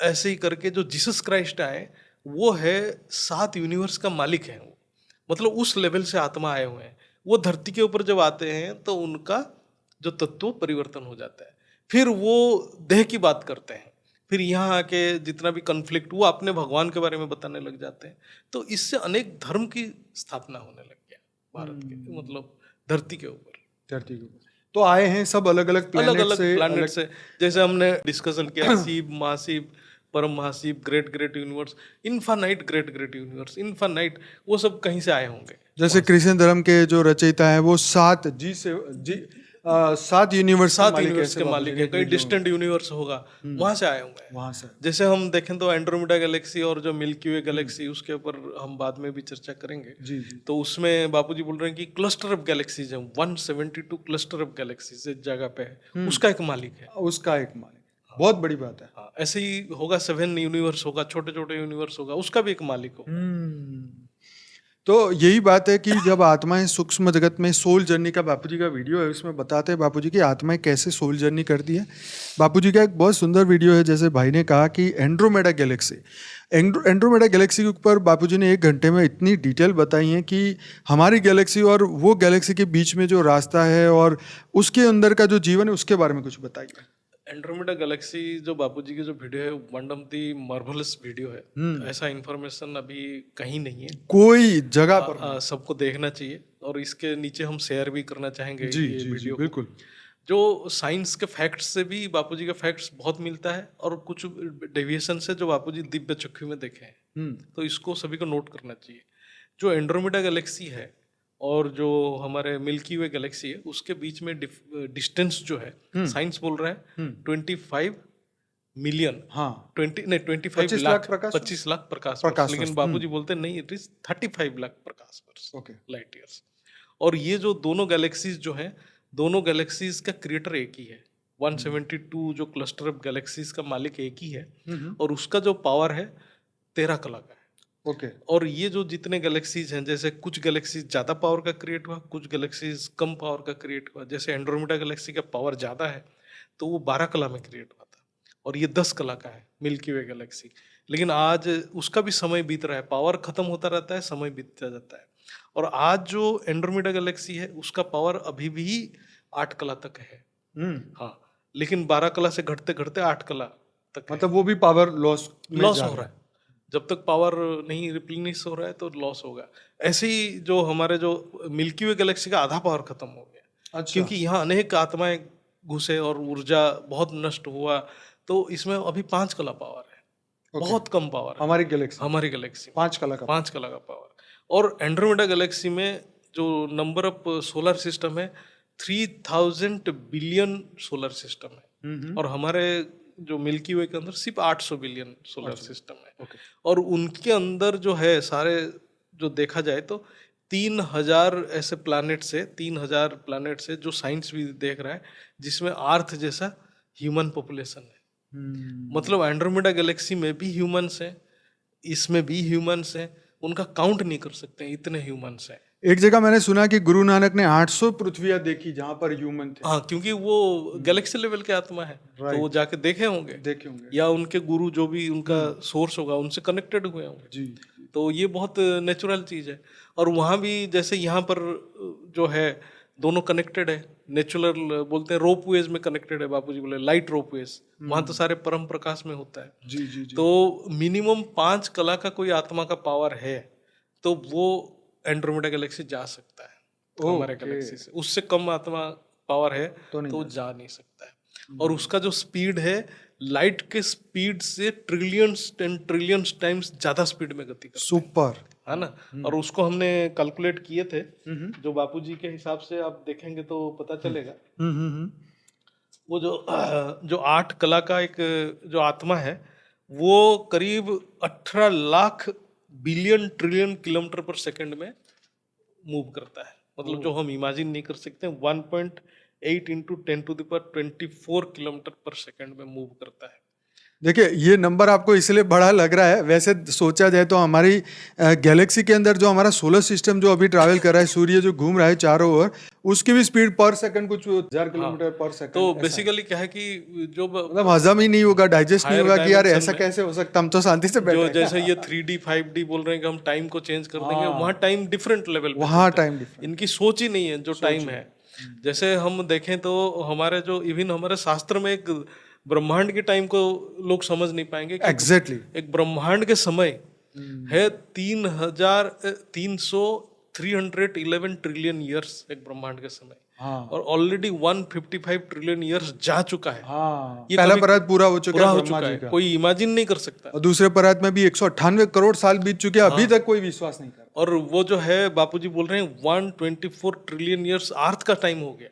ऐसे ही करके जो जीसस क्राइस्ट आए वो है 7 यूनिवर्स का मालिक है, मतलब उस लेवल से आत्मा आए हुए हैं। वो धरती के ऊपर जब आते हैं तो उनका जो तत्व परिवर्तन हो जाता है, फिर वो देह की बात करते हैं, फिर यहाँ आके जितना भी कन्फ्लिक्ट वो अपने भगवान के बारे में बताने लग जाते हैं। तो इससे अनेक धर्म की स्थापना होने लग गया भारत के, मतलब धरती के ऊपर। तो आए हैं सब अलग अलग प्लैनेट से, जैसे हमने डिस्कशन किया शिव, महाशिव, परम Mahashiv, great universe, infinite great universe, infinite, वो सब कहीं से आए होंगे। जैसे क्रिश्चियन धर्म के जो रचयिता है वो 7 यूनिवर्स के मालिक है। कहीं डिस्टेंट यूनिवर्स होगा, वहां से आए होंगे। वहां से जैसे हम देखें तो एंड्रोमेडा गैलेक्सी और जो मिल्की वे गैलेक्सी, उसके ऊपर हम बाद में भी चर्चा करेंगे। जी। तो उसमें बापूजी बोल रहे हैं कि क्लस्टर ऑफ गैलेक्सीज है, 172 क्लस्टर ऑफ गैलेक्सीज इस जगह पे है, उसका एक मालिक है। बहुत बड़ी बात है। हाँ, ऐसे ही होगा 7 यूनिवर्स होगा, छोटे छोटे यूनिवर्स होगा, उसका भी एक मालिक होगा। तो यही बात है कि जब आत्माएं सूक्ष्म जगत में, सोल जर्नी का बापूजी का वीडियो है, उसमें बताते हैं बापूजी की आत्माएं कैसे सोल जर्नी करती है। बापूजी का एक बहुत सुंदर वीडियो है, जैसे भाई ने कहा कि एंड्रोमेडा गैलेक्सी के ऊपर बापूजी ने 1 घंटे में इतनी डिटेल बताई है कि हमारी गैलेक्सी और वो गैलेक्सी के बीच में जो रास्ता है और उसके अंदर का जो जीवन है उसके बारे में कुछ बताइए। एंड्रोमेडा गैलेक्सी जो बापूजी की जो वीडियो है, one of the marvellous video है। ऐसा इंफॉर्मेशन अभी कहीं नहीं है, कोई जगह पर। सबको देखना चाहिए और इसके नीचे हम शेयर भी करना चाहेंगे जी, ये वीडियो। बिल्कुल। जो साइंस के फैक्ट्स से भी बापूजी के फैक्ट्स बहुत मिलता है और कुछ डेविएशन से जो बापूजी दिव्य चक्षु में देखे हैं, तो इसको सभी को नोट करना चाहिए। जो एंड्रोमेडा गैलेक्सी है और जो हमारे मिल्की वे गैलेक्सी है, उसके बीच में डिस्टेंस जो है, साइंस बोल रहा है 25 मिलियन, 25 लाख 25 लाख प्रकाश वर्ष, लेकिन बापूजी बोलते हैं नहीं, इट इज 35 लाख प्रकाश वर्ष, लाइट ईयर्स। और ये जो दोनों गैलेक्सीज जो हैं, दोनों गैलेक्सीज का क्रिएटर एक ही है। 172 जो क्लस्टर ऑफ गैलेक्सीज का मालिक एक ही है और उसका जो पावर है 13 कला का है। और ये जो जितने गैलेक्सीज हैं, जैसे कुछ गैलेक्सीज ज्यादा पावर का क्रिएट हुआ, कुछ गैलेक्सीज कम पावर का क्रिएट हुआ। जैसे एंड्रोमेडा गैलेक्सी का पावर ज्यादा है तो वो 12 कला में क्रिएट हुआ था और ये 10 कला का है मिल्की वे गैलेक्सी। लेकिन आज उसका भी समय बीत रहा है, पावर खत्म होता रहता है, समय बीतता जाता है। और आज जो एंड्रोमेडा गैलेक्सी है उसका पावर अभी भी 8 कला तक है। हाँ, लेकिन 12 कला से घटते घटते 8 कला तक, मतलब वो भी पावर लॉस हो रहा है। जब तक पावर नहीं रिप्लेनिश हो रहा है तो लॉस होगा। ऐसे ही जो हमारे जो मिल्की वे गैलेक्सी का आधा पावर खत्म हो गया। अच्छा। क्योंकि यहाँ अनेक आत्माएं घुसे और ऊर्जा बहुत नष्ट हुआ, तो इसमें अभी 5 कला पावर है। बहुत कम पावर है हमारी गैलेक्सी 5 कला का पावर। और एंड्रोमेडा गैलेक्सी में जो नंबर ऑफ सोलर सिस्टम है 3000 बिलियन सोलर सिस्टम है और हमारे जो मिल्की वे के अंदर सिर्फ 800 बिलियन सोलर सिस्टम है। और उनके अंदर जो है सारे जो देखा जाए तो 3000 ऐसे प्लैनेट से 3000 प्लैनेट से जो साइंस भी देख रहा है जिसमें अर्थ जैसा ह्यूमन पॉपुलेशन है। मतलब एंड्रोमेडा गैलेक्सी में भी ह्यूमंस हैं, इसमें भी ह्यूमंस हैं, उनका काउंट नहीं कर सकते इतने ह्यूमंस हैं। एक जगह मैंने सुना कि गुरु नानक ने 800 पृथ्वियां देखी जहां पर ह्यूमन थे। हाँ, क्योंकि वो गैलेक्सी लेवल के आत्मा है तो वो जाके देखे होंगे या उनके गुरु जो भी उनका सोर्स होगा उनसे कनेक्टेड हुए होंगे जी। तो ये बहुत नेचुरल चीज है। और वहाँ भी जैसे यहाँ पर जो है दोनों कनेक्टेड है, नेचुरल बोलते हैं रोप वेज में कनेक्टेड है, बापूजी बोले लाइट रोप वेज, वहाँ तो सारे परम प्रकाश में होता है। जी जी जी। तो मिनिमम 5 कला का कोई आत्मा का पावर है तो वो एंड्रोमेडा गैलेक्सी जा सकता है हमारे गैलेक्सी से। उससे कम आत्मा पावर है तो जा नहीं सकता है। और उसका जो स्पीड है लाइट के स्पीड से ट्रिलियंस 10 ट्रिलियंस टाइम्स ज्यादा स्पीड में गति करता है। सुपर है ना। और उसको हमने कैलकुलेट किए थे, जो बापूजी के हिसाब से आप देखेंगे तो पता चलेगा। वो जो 8 कला का एक जो आत्मा है वो करीब 18 लाख बिलियन ट्रिलियन किलोमीटर पर सेकंड में मूव करता है। मतलब जो हम इमेजिन नहीं कर सकते, 1.8 इंटू 10⁻24 किलोमीटर पर सेकंड में मूव करता है। देखिए ये नंबर आपको इसलिए बड़ा लग रहा है, वैसे सोचा जाए तो हमारी गैलेक्सी के अंदर जो हमारा सोलर सिस्टम जो अभी ट्रैवल कर रहा है, सूर्य जो घूम रहा है चारों ओर, उसकी भी स्पीड पर सेकंड कुछ 1000 किलोमीटर पर सेकंड। तो बेसिकली क्या है कि जो मतलब हजम ही नहीं होगा, डाइजेस्ट नहीं होगा कि यार ऐसा कैसे हो सकता, हम तो शांति से बैठे हैं। जैसे ये 3D 5D बोल रहे हैं कि हम टाइम को चेंज कर देंगे, वहाँ टाइम डिफरेंट लेवल पे, वहाँ टाइम डिफरेंट, इनकी सोच ही नहीं है जो टाइम है। जैसे हम देखें तो हमारे जो इवन हमारे शास्त्र में एक ब्रह्मांड के टाइम को लोग समझ नहीं पाएंगे। एग्जैक्टली एक ब्रह्मांड के समय है 311 ट्रिलियन ईयर्स एक ब्रह्मांड के समय। और ऑलरेडी 155 ट्रिलियन ईयर्स जा चुका है। ये पहला परत पूरा हो चुका है, कोई इमेजिन नहीं कर सकता। और दूसरे परत में भी 198 करोड़ साल बीत चुके हैं, अभी तक कोई विश्वास नहीं कर। और वो जो है बापूजी बोल रहे हैं 124 ट्रिलियन ईयर्स अर्थ का टाइम हो गया।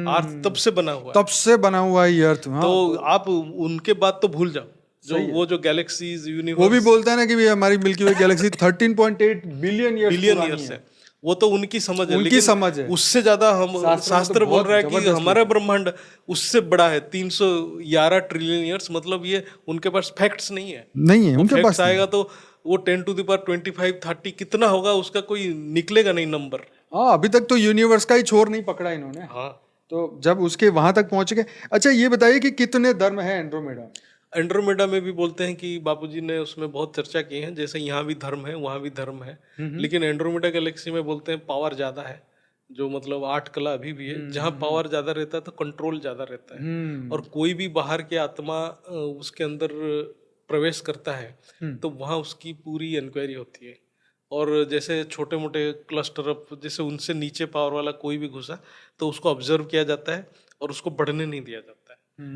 अर्थ तब से बना हुआ है, तब से बना हुआ है ये अर्थ। तो आप उनके बाद तो भूल जाओ, जो वो जो गैलेक्सीज यूनिवर्स, वो भी बोलता है ना कि हमारी मिल्की वे गैलेक्सी 13.8 बिलियन ईयर्स है। वो तो उनकी समझ है, उनकी समझ है। उससे ज्यादा हम शास्त्र बोल रहा है कि हमारा ब्रह्मांड उससे बड़ा है 311 ट्रिलियन ईयर्स। मतलब ये उनके पास फैक्ट्स नहीं है उनके पास आएगा तो वो 10⁻25 30 कितना होगा उसका कोई निकलेगा नहीं नंबर। हाँ, अभी तक तो यूनिवर्स का ही छोर नहीं पकड़ा इन्होंने। हाँ, तो जब उसके वहां तक पहुंच गए। अच्छा ये बताइए कि कितने धर्म है एंड्रोमेडा? एंड्रोमेडा में भी बोलते हैं कि बापूजी ने उसमें बहुत चर्चा की है, जैसे यहाँ भी धर्म है वहाँ भी धर्म है, लेकिन एंड्रोमेडा गैलेक्सी में बोलते हैं पावर ज्यादा है। जो मतलब 8 कला अभी भी है, जहाँ पावर ज्यादा रहता है तो कंट्रोल ज्यादा रहता है। और कोई भी बाहर के आत्मा उसके अंदर प्रवेश करता है तो वहाँ उसकी पूरी इंक्वायरी होती है। और जैसे छोटे मोटे क्लस्टर अप, जैसे उनसे नीचे पावर वाला कोई भी घुसा तो उसको ऑब्जर्व किया जाता है और उसको बढ़ने नहीं दिया जाता है।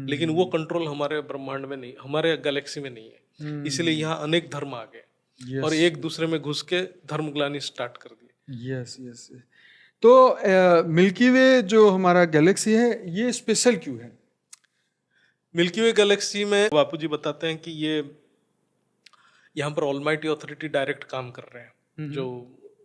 लेकिन वो कंट्रोल हमारे ब्रह्मांड में नहीं, हमारे गैलेक्सी में नहीं है। इसलिए यहाँ अनेक धर्म आ गए और एक दूसरे में घुस के धर्मग्लानी स्टार्ट कर दी। Yes yes. तो मिल्की वे जो हमारा गैलेक्सी है ये स्पेशल क्यों है? मिल्की वे गैलेक्सी में बापूजी बताते हैं कि ये यहाँ पर ऑलमाइटी ऑथोरिटी डायरेक्ट काम कर रहे हैं। जो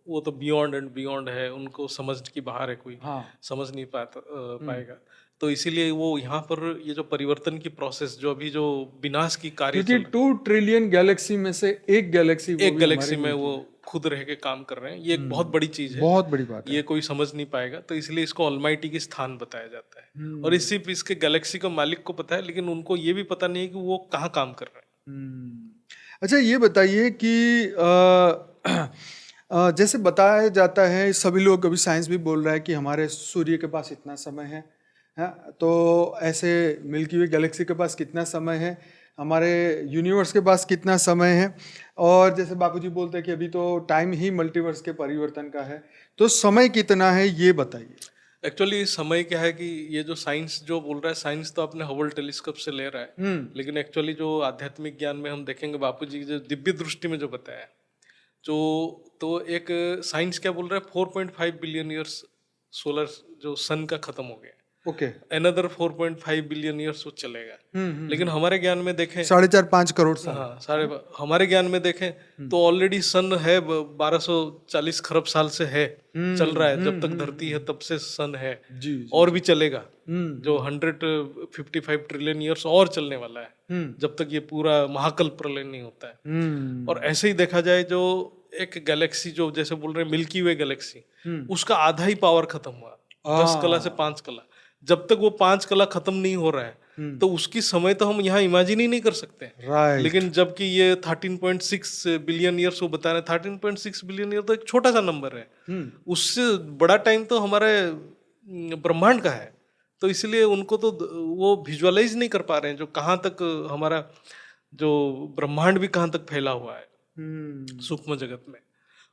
वो तो बियॉन्ड एंड बियॉन्ड है, उनको समझ की बाहर है, कोई समझ नहीं पाएगा। तो इसीलिए वो यहाँ पर ये जो परिवर्तन की प्रोसेस, जो अभी जो विनाश की कार्य, क्योंकि 2 ट्रिलियन गैलेक्सी में से एक गैलेक्सी में वो खुद रह के काम कर रहे हैं। ये एक बहुत बड़ी चीज है, बहुत बड़ी बात है। ये कोई समझ नहीं पाएगा, तो इसलिए इसको ऑलमाइटी की स्थान बताया जाता है। और सिर्फ इसके गैलेक्सी का मालिक को पता है, लेकिन उनको ये भी पता नहीं है कि वो कहाँ काम कर रहे हैं। अच्छा ये बताइए कि जैसे बताया जाता है, सभी लोग, अभी साइंस भी बोल रहा है कि हमारे सूर्य के पास इतना समय है, तो ऐसे मिल्की वे गैलेक्सी के पास कितना समय है, हमारे यूनिवर्स के पास कितना समय है, और जैसे बापूजी बोलते हैं कि अभी तो टाइम ही मल्टीवर्स के परिवर्तन का है, तो समय कितना है ये बताइए। एक्चुअली समय क्या है कि ये जो साइंस जो बोल रहा है, साइंस तो अपने हबल टेलीस्कोप से ले रहा है, लेकिन एक्चुअली जो आध्यात्मिक ज्ञान में हम देखेंगे बापूजी की जो दिव्य दृष्टि में जो बताया, जो तो एक साइंस क्या बोल रहा है 4.5 बिलियन ईयर्स सोलर जो सन का खत्म हो गया, ओके, अनदर 4.5 बिलियन ईयर्स वो चलेगा। लेकिन हमारे ज्ञान में देखें, 4.5-5 करोड़ साल। हाँ सारे हमारे ज्ञान में देखें तो ऑलरेडी सन है 1240 खरब साल से है, चल रहा है, जब तक धरती है तब से सन है, जी, और भी चलेगा। जो 155 ट्रिलियन ईयर्स और चलने वाला है, जब तक ये पूरा महाकल्प प्रलय नहीं होता है। और ऐसे ही देखा जाए, जो एक गैलेक्सी जो जैसे बोल रहे हैं मिल्की वे गैलेक्सी, उसका आधा ही पावर खत्म हुआ, 10 कला से 5 कला। जब तक वो 5 कला खत्म नहीं हो रहा है तो उसकी समय तो हम यहाँ इमेजिन ही नहीं कर सकते। राइट। लेकिन जबकि ये 13.6 बिलियन ईयर्स वो बता रहे हैं, 13.6 बिलियन ईयर तो एक छोटा सा नंबर है, उससे बड़ा टाइम तो हमारे ब्रह्मांड का है। तो इसलिए उनको तो वो विजुअलाइज नहीं कर पा रहे हैं, जो कहाँ तक हमारा जो ब्रह्मांड भी कहाँ तक फैला हुआ है सूक्ष्म जगत में।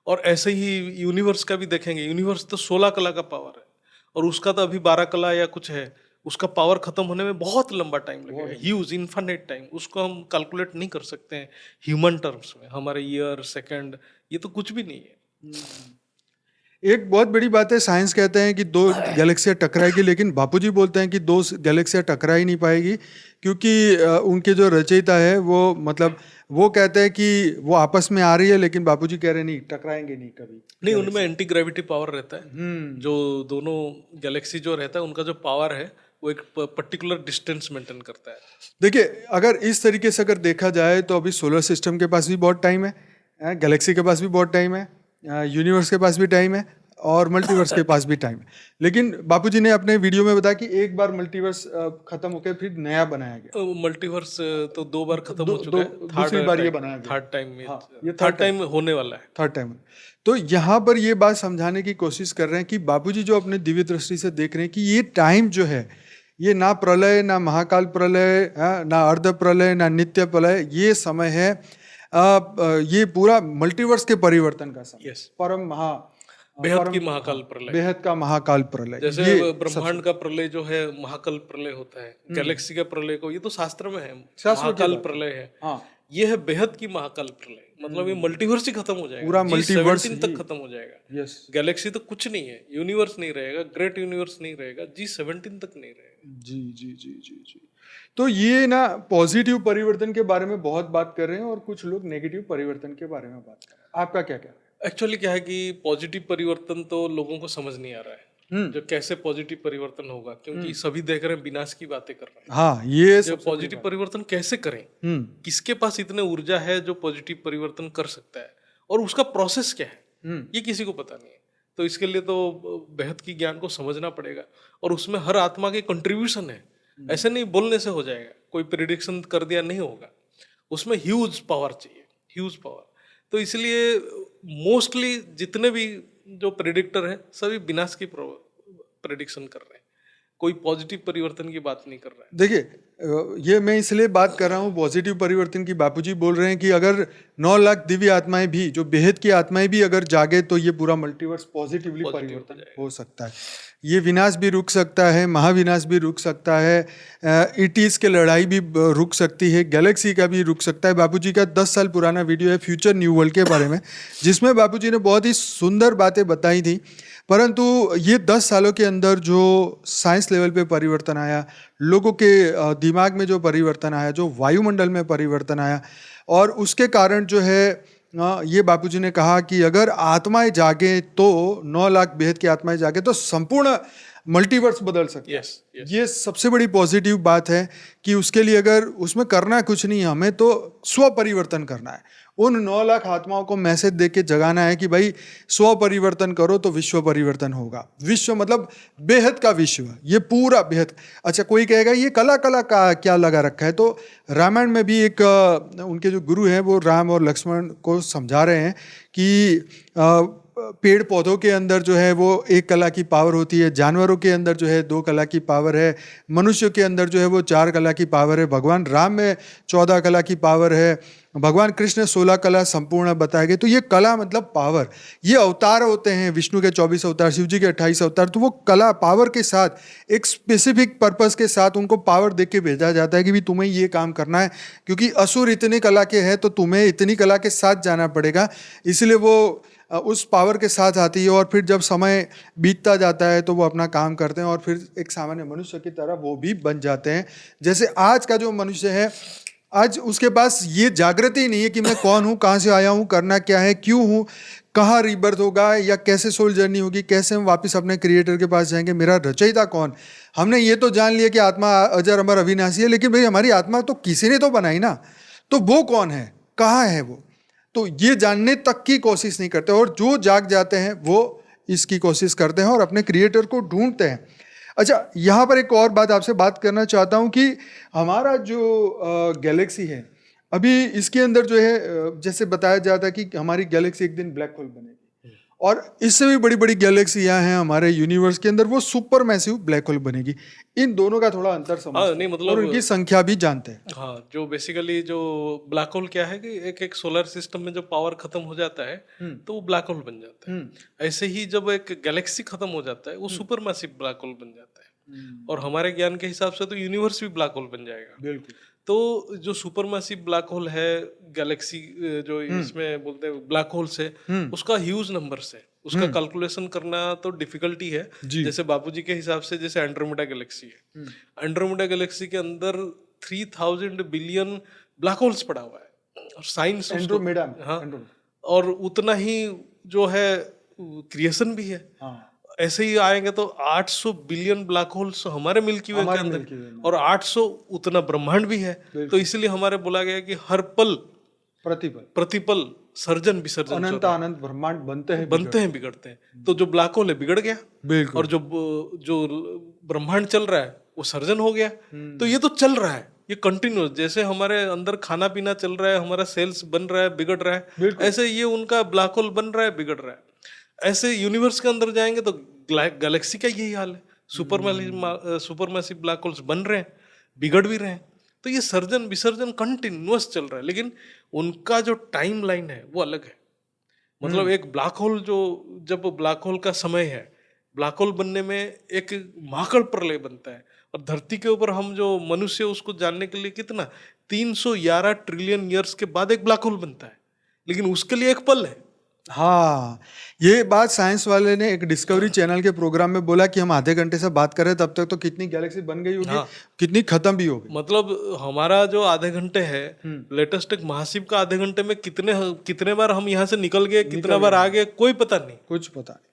और ऐसे ही यूनिवर्स का भी देखेंगे, यूनिवर्स तो 16 कला का पावर है, और उसका तो अभी 12 कला या कुछ है। उसका पावर खत्म होने में बहुत लंबा टाइम लगेगा, ह्यूज इनफाइनाइट टाइम। उसको हम कैलकुलेट नहीं कर सकते हैं ह्यूमन टर्म्स में, हमारे ईयर सेकंड ये तो कुछ भी नहीं है। एक बहुत बड़ी बात है, साइंस कहते हैं कि 2 गैलेक्सियाँ टकराएगी, लेकिन बापूजी बोलते हैं कि 2 गैलेक्सियाँ टकरा ही नहीं पाएगी, क्योंकि उनके जो रचयिता है वो मतलब वो कहते हैं कि वो आपस में आ रही है, लेकिन बापूजी कह रहे हैं नहीं, टकराएंगे नहीं कभी। नहीं, उनमें एंटी ग्रेविटी पावर रहता है। जो दोनों गैलेक्सी जो रहता है उनका जो पावर है वो एक पर्टिकुलर डिस्टेंस मेंटेन करता है। देखिए, अगर इस तरीके से अगर देखा जाए तो अभी सोलर सिस्टम के पास भी बहुत टाइम है, गैलेक्सी के पास भी बहुत टाइम है, यूनिवर्स के पास भी टाइम है, और मल्टीवर्स के पास भी टाइम है। लेकिन बापूजी ने अपने वीडियो में बताया कि एक बार मल्टीवर्स खत्म होकर फिर नया बनाया गया। मल्टीवर्स तो 2 बार खत्म हो चुका है, दूसरी बार ये बनाया गया, थर्ड टाइम में। ये थर्ड टाइम होने वाला है, थर्ड टाइम। तो यहाँ पर ये बात समझाने की कोशिश कर रहे हैं कि बापूजी जो अपने दिव्य दृष्टि से देख रहे हैं कि ये टाइम जो है, ये ना प्रलय, ना महाकाल प्रलय, ना अर्ध प्रलय, ना नित्य प्रलय, ये समय है ये पूरा मल्टीवर्स के परिवर्तन का समय। यस, परम बेहद की महाकाल प्रलय, बेहद का महाकाल प्रलय। जैसे ब्रह्मांड का प्रलय जो है महाकाल प्रलय होता है, गैलेक्सी का प्रलय को, ये तो शास्त्र में है, महाकाल प्रलय है। हाँ, ये है बेहद की महाकाल प्रलय, मतलब ये मल्टीवर्स ही खत्म हो जाएगा, पूरा मल्टीवर्स G17 तक खत्म हो जाएगा। यस, गैलेक्सी तो कुछ नहीं है, यूनिवर्स नहीं रहेगा, ग्रेट यूनिवर्स नहीं रहेगा, G17 तक नहीं रहेगा। जी जी जी जी जी। तो ये ना पॉजिटिव परिवर्तन के बारे में बहुत बात कर रहे हैं, और कुछ लोग नेगेटिव परिवर्तन के बारे में बात कर रहे हैं। आपका क्या कहना है? एक्चुअली क्या है कि पॉजिटिव परिवर्तन तो लोगों को समझ नहीं आ रहा है, जो कैसे पॉजिटिव परिवर्तन होगा, क्योंकि सभी देख रहे हैं विनाश की बातें कर रहे हैं। हाँ, ये जो पॉजिटिव परिवर्तन कैसे करें, किसके पास इतने ऊर्जा है जो पॉजिटिव परिवर्तन कर सकता है, और उसका प्रोसेस क्या है, ये किसी को पता नहीं है। तो इसके लिए तो बेहद की ज्ञान को समझना पड़ेगा, और उसमें हर आत्मा के कंट्रीब्यूशन है। ऐसे नहीं बोलने से हो जाएगा, कोई प्रिडिक्शन कर दिया नहीं होगा, उसमें ह्यूज पावर चाहिए, ह्यूज पावर। तो इसलिए मोस्टली जितने भी जो प्रेडिक्टर हैं सभी विनाश की प्रेडिक्शन कर रहे हैं, कोई पॉजिटिव परिवर्तन की बात नहीं कर रहा है। देखिए, ये मैं इसलिए बात कर रहा हूँ पॉजिटिव परिवर्तन की। बापूजी बोल रहे हैं कि अगर 9 लाख दिव्य आत्माएं भी, जो बेहद की आत्माएं भी अगर जागे, तो ये पूरा मल्टीवर्स पॉजिटिवली परिवर्तन हो सकता है। ये विनाश भी रुक सकता है, महाविनाश भी रुक सकता है, ईटीज के लड़ाई भी रुक सकती है, गैलेक्सी का भी रुक सकता है। बापूजी का 10 साल पुराना वीडियो है फ्यूचर न्यू वर्ल्ड के बारे में, जिसमें बापूजी ने बहुत ही सुंदर बातें बताई थी। परंतु ये 10 सालों के अंदर जो साइंस लेवल पे परिवर्तन आया, लोगों के दिमाग में जो परिवर्तन आया, जो वायुमंडल में परिवर्तन आया, और उसके कारण जो है ये बापूजी ने कहा कि अगर आत्माएं जागे तो 9 लाख बेहद की आत्माएं जागे तो संपूर्ण मल्टीवर्स बदल सकते हैं। ये सबसे बड़ी पॉजिटिव बात है कि उसके लिए अगर उसमें करना कुछ नहीं, हमें तो स्व परिवर्तन करना है। उन 9 लाख आत्माओं को मैसेज दे के जगाना है कि भाई स्व परिवर्तन करो तो विश्व परिवर्तन होगा। विश्व मतलब बेहद का विश्व, ये पूरा बेहद। अच्छा, कोई कहेगा ये कला का क्या लगा रखा है, तो रामायण में भी एक उनके जो गुरु हैं वो राम और लक्ष्मण को समझा रहे हैं कि पेड़ पौधों के अंदर जो है वो 1 कला की पावर होती है, जानवरों के अंदर जो है 2 कला की पावर है, मनुष्य के अंदर जो है वो 4 कला की पावर है, भगवान राम में 14 कला की पावर है, भगवान कृष्ण 16 कला संपूर्ण बताए गए। तो ये कला मतलब पावर, ये अवतार होते हैं, विष्णु के 24 अवतार, शिव जी के 28 अवतार। तो वो कला पावर के साथ एक स्पेसिफिक पर्पस के साथ उनको पावर दे के भेजा जाता है कि भी तुम्हें ये काम करना है, क्योंकि असुर इतनी कला के हैं तो तुम्हें इतनी कला के साथ जाना पड़ेगा। इसलिए वो उस पावर के साथ आती है, और फिर जब समय बीतता जाता है तो वो अपना काम करते हैं और फिर एक सामान्य मनुष्य की तरह वो भी बन जाते हैं। जैसे आज का जो मनुष्य है, आज उसके पास ये जागृति नहीं है कि मैं कौन हूँ, कहाँ से आया हूँ, करना क्या है, क्यों हूँ, कहाँ रीबर्थ होगा, या कैसे सोल जर्नी होगी, कैसे हम वापस अपने क्रिएटर के पास जाएंगे, मेरा रचयिता कौन। हमने ये तो जान लिया कि आत्मा अजर अमर अविनाशी है, लेकिन भाई हमारी आत्मा तो किसी ने तो बनाई ना, तो वो कौन है, कहाँ है वो, तो ये जानने तक की कोशिश नहीं करते। और जो जाग जाते हैं वो इसकी कोशिश करते हैं और अपने क्रिएटर को ढूंढते हैं। अच्छा, यहाँ पर एक और बात आपसे बात करना चाहता हूँ कि हमारा जो गैलेक्सी है, अभी इसके अंदर जो है जैसे बताया जाता है कि हमारी गैलेक्सी एक दिन ब्लैक होल बनेगी, और इससे भी बड़ी बड़ी गैलेक्सियाँ हैं हमारे यूनिवर्स के अंदर, वो सुपर मैसिव ब्लैक होल बनेगी। इन दोनों का थोड़ा अंतर समझते नहीं हैं मतलब और उनकी संख्या भी जानते हैं। हाँ, जो बेसिकली जो ब्लैक होल क्या है कि एक सोलर सिस्टम में जो पावर खत्म हो जाता है तो वो ब्लैक होल बन जाता है। ऐसे ही जब एक गैलेक्सी खत्म हो जाता है वो सुपर मैसिव ब्लैक होल बन जाता है। और हमारे ज्ञान के हिसाब से तो यूनिवर्स भी ब्लैक होल बन जाएगा। बिल्कुल। तो जो सुपर मैसिव ब्लैक होल है, गैलेक्सी जो इसमें बोलते हैं ब्लैक होल से, उसका ह्यूज नंबर्स है, उसका कैलकुलेशन करना तो डिफिकल्टी है। जैसे बापूजी के हिसाब से जैसे एंड्रोमेडा गैलेक्सी है, एंड्रोमेडा गैलेक्सी के अंदर 3000 बिलियन ब्लैक होल्स पड़ा हुआ है, और साइंस एंड्रोमेडा, हाँ, और उतना ही जो है क्रिएशन भी है। हाँ। ऐसे ही आएंगे तो 800 बिलियन ब्लैक होल्स हमारे मिल्की वे के अंदर, और 800 उतना ब्रह्मांड भी है। तो इसलिए हमारे बोला गया कि हर पल प्रतिपल सर्जन विसर्जन, अनंत अनंत ब्रह्मांड बनते हैं बिगड़ते हैं। तो जो ब्लैक होल है बिगड़ गया, और जो ब्रह्मांड चल रहा है वो सर्जन हो गया। तो ये तो चल रहा है, ये कंटिन्यूस, जैसे हमारे अंदर खाना पीना चल रहा है, हमारा सेल्स बन रहा है, बिगड़ रहा है, ऐसे ये उनका ब्लैक होल बन रहा है, बिगड़ रहा है। ऐसे यूनिवर्स के अंदर जाएंगे तो गैलेक्सी का यही हाल है, सुपर मैसिव ब्लैक होल्स बन रहे हैं, बिगड़ भी रहे हैं। तो ये सर्जन विसर्जन कंटिन्यूअस चल रहा है, लेकिन उनका जो टाइम लाइन है वो अलग है। मतलब एक ब्लैक होल जो, जब ब्लैक होल का समय है, ब्लैक होल बनने में एक महाकाल प्रलय बनता है, और धरती के ऊपर हम जो मनुष्य उसको जानने के लिए कितना 311 ट्रिलियन ईयर्स के बाद एक ब्लैक होल बनता है, लेकिन उसके लिए एक पल है। हाँ, ये बात साइंस वाले ने एक डिस्कवरी चैनल के प्रोग्राम में बोला कि हम आधे घंटे से बात कर रहे हैं, तब तक तो कितनी गैलेक्सी बन गई होगी, कितनी खत्म भी होगी। मतलब हमारा जो आधे घंटे है, लेटेस्ट एक महाशिव का आधे घंटे में कितने बार हम यहाँ से निकल गए, कितना बार आ गए, कोई पता नहीं, कुछ पता नहीं।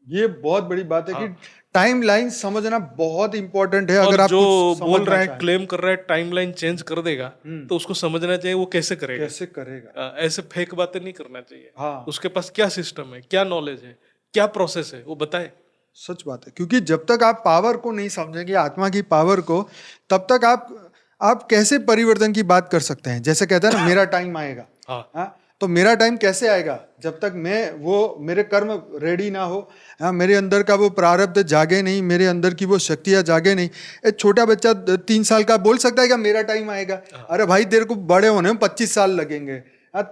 ये बहुत बड़ी बात है कि टाइम लाइन समझना बहुत इंपॉर्टेंट है। अगर आप जो बोल रहा है, क्लेम कर रहा है टाइम लाइन चेंज कर देगा, तो उसको समझना चाहिए वो कैसे करेगा। ऐसे फेक बातें नहीं करना चाहिए। उसके पास क्या सिस्टम है, क्या नॉलेज है, क्या प्रोसेस है, वो बताए। सच बात है, क्योंकि जब तक आप पावर को नहीं समझेंगे, आत्मा की पावर को, तब तक आप कैसे परिवर्तन की बात कर सकते हैं। जैसे कहते हैं ना, मेरा टाइम आएगा। हाँ, तो मेरा टाइम कैसे आएगा जब तक मेरे कर्म रेडी ना हो, मेरे अंदर का वो प्रारब्ध जागे नहीं, मेरे अंदर की वो शक्तियाँ जागे नहीं। एक छोटा बच्चा 3 साल का बोल सकता है क्या मेरा टाइम आएगा? अरे भाई, तेरे को बड़े होने में 25 साल लगेंगे,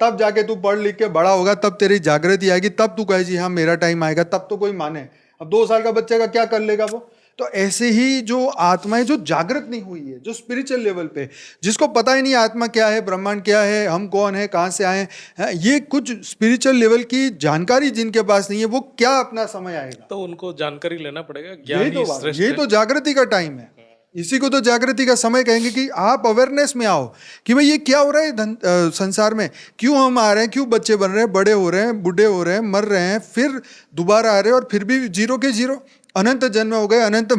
तब जाके तू पढ़ लिख के बड़ा होगा, तब तेरी जागृति आएगी, तब तू कहे जी हाँ मेरा टाइम आएगा, तब तो कोई माने। अब 2 साल का बच्चे का क्या कर लेगा वो? तो ऐसे ही जो आत्माएं जो जागृत नहीं हुई है, जो स्पिरिचुअल लेवल पे, जिसको पता ही नहीं आत्मा क्या है, ब्रह्मांड क्या है, हम कौन है, कहाँ से आए हैं, ये कुछ स्पिरिचुअल लेवल की जानकारी जिनके पास नहीं है, वो क्या अपना समय आएगा? तो उनको जानकारी लेना पड़ेगा। यही तो जागृति का टाइम है, इसी को तो जागृति का समय कहेंगे कि आप अवेयरनेस में आओ कि भाई ये क्या हो रहा है संसार में, क्यों हम आ रहे हैं, क्यों बच्चे बन रहे हैं, बड़े हो रहे हैं, बूढ़े हो रहे हैं, मर रहे हैं, फिर दोबारा आ रहे हैं, और फिर भी जीरो के जीरो, अनंत जन्म हो गए, अनंत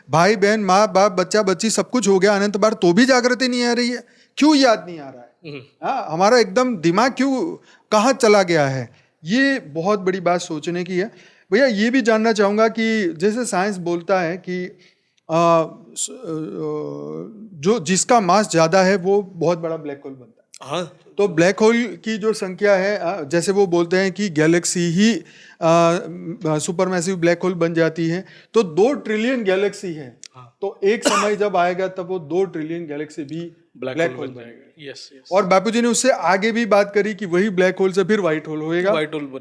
भाई बहन, माँ बाप, बच्चा बच्ची, सब कुछ हो गया अनंत बार, तो भी जागृति नहीं आ रही है। क्यों याद नहीं आ रहा है? हाँ, हमारा एकदम दिमाग क्यों कहाँ चला गया है? ये बहुत बड़ी बात सोचने की है। भैया, ये भी जानना चाहूँगा कि जैसे साइंस बोलता है कि जो जिसका मास ज़्यादा है वो बहुत बड़ा ब्लैक होल बनता है। हाँ, तो ब्लैक होल की जो संख्या है, जैसे वो बोलते हैं कि गैलेक्सी ही सुपरमैसिव ब्लैक होल बन जाती है, तो 2 ट्रिलियन गैलेक्सी है। तो एक समय जब आएगा तब वो 2 ट्रिलियन गैलेक्सी भी ब्लैक होल बनेगा। यस। और बापूजी ने उससे आगे भी बात करी कि वही ब्लैक होल से फिर व्हाइट होल होएगा,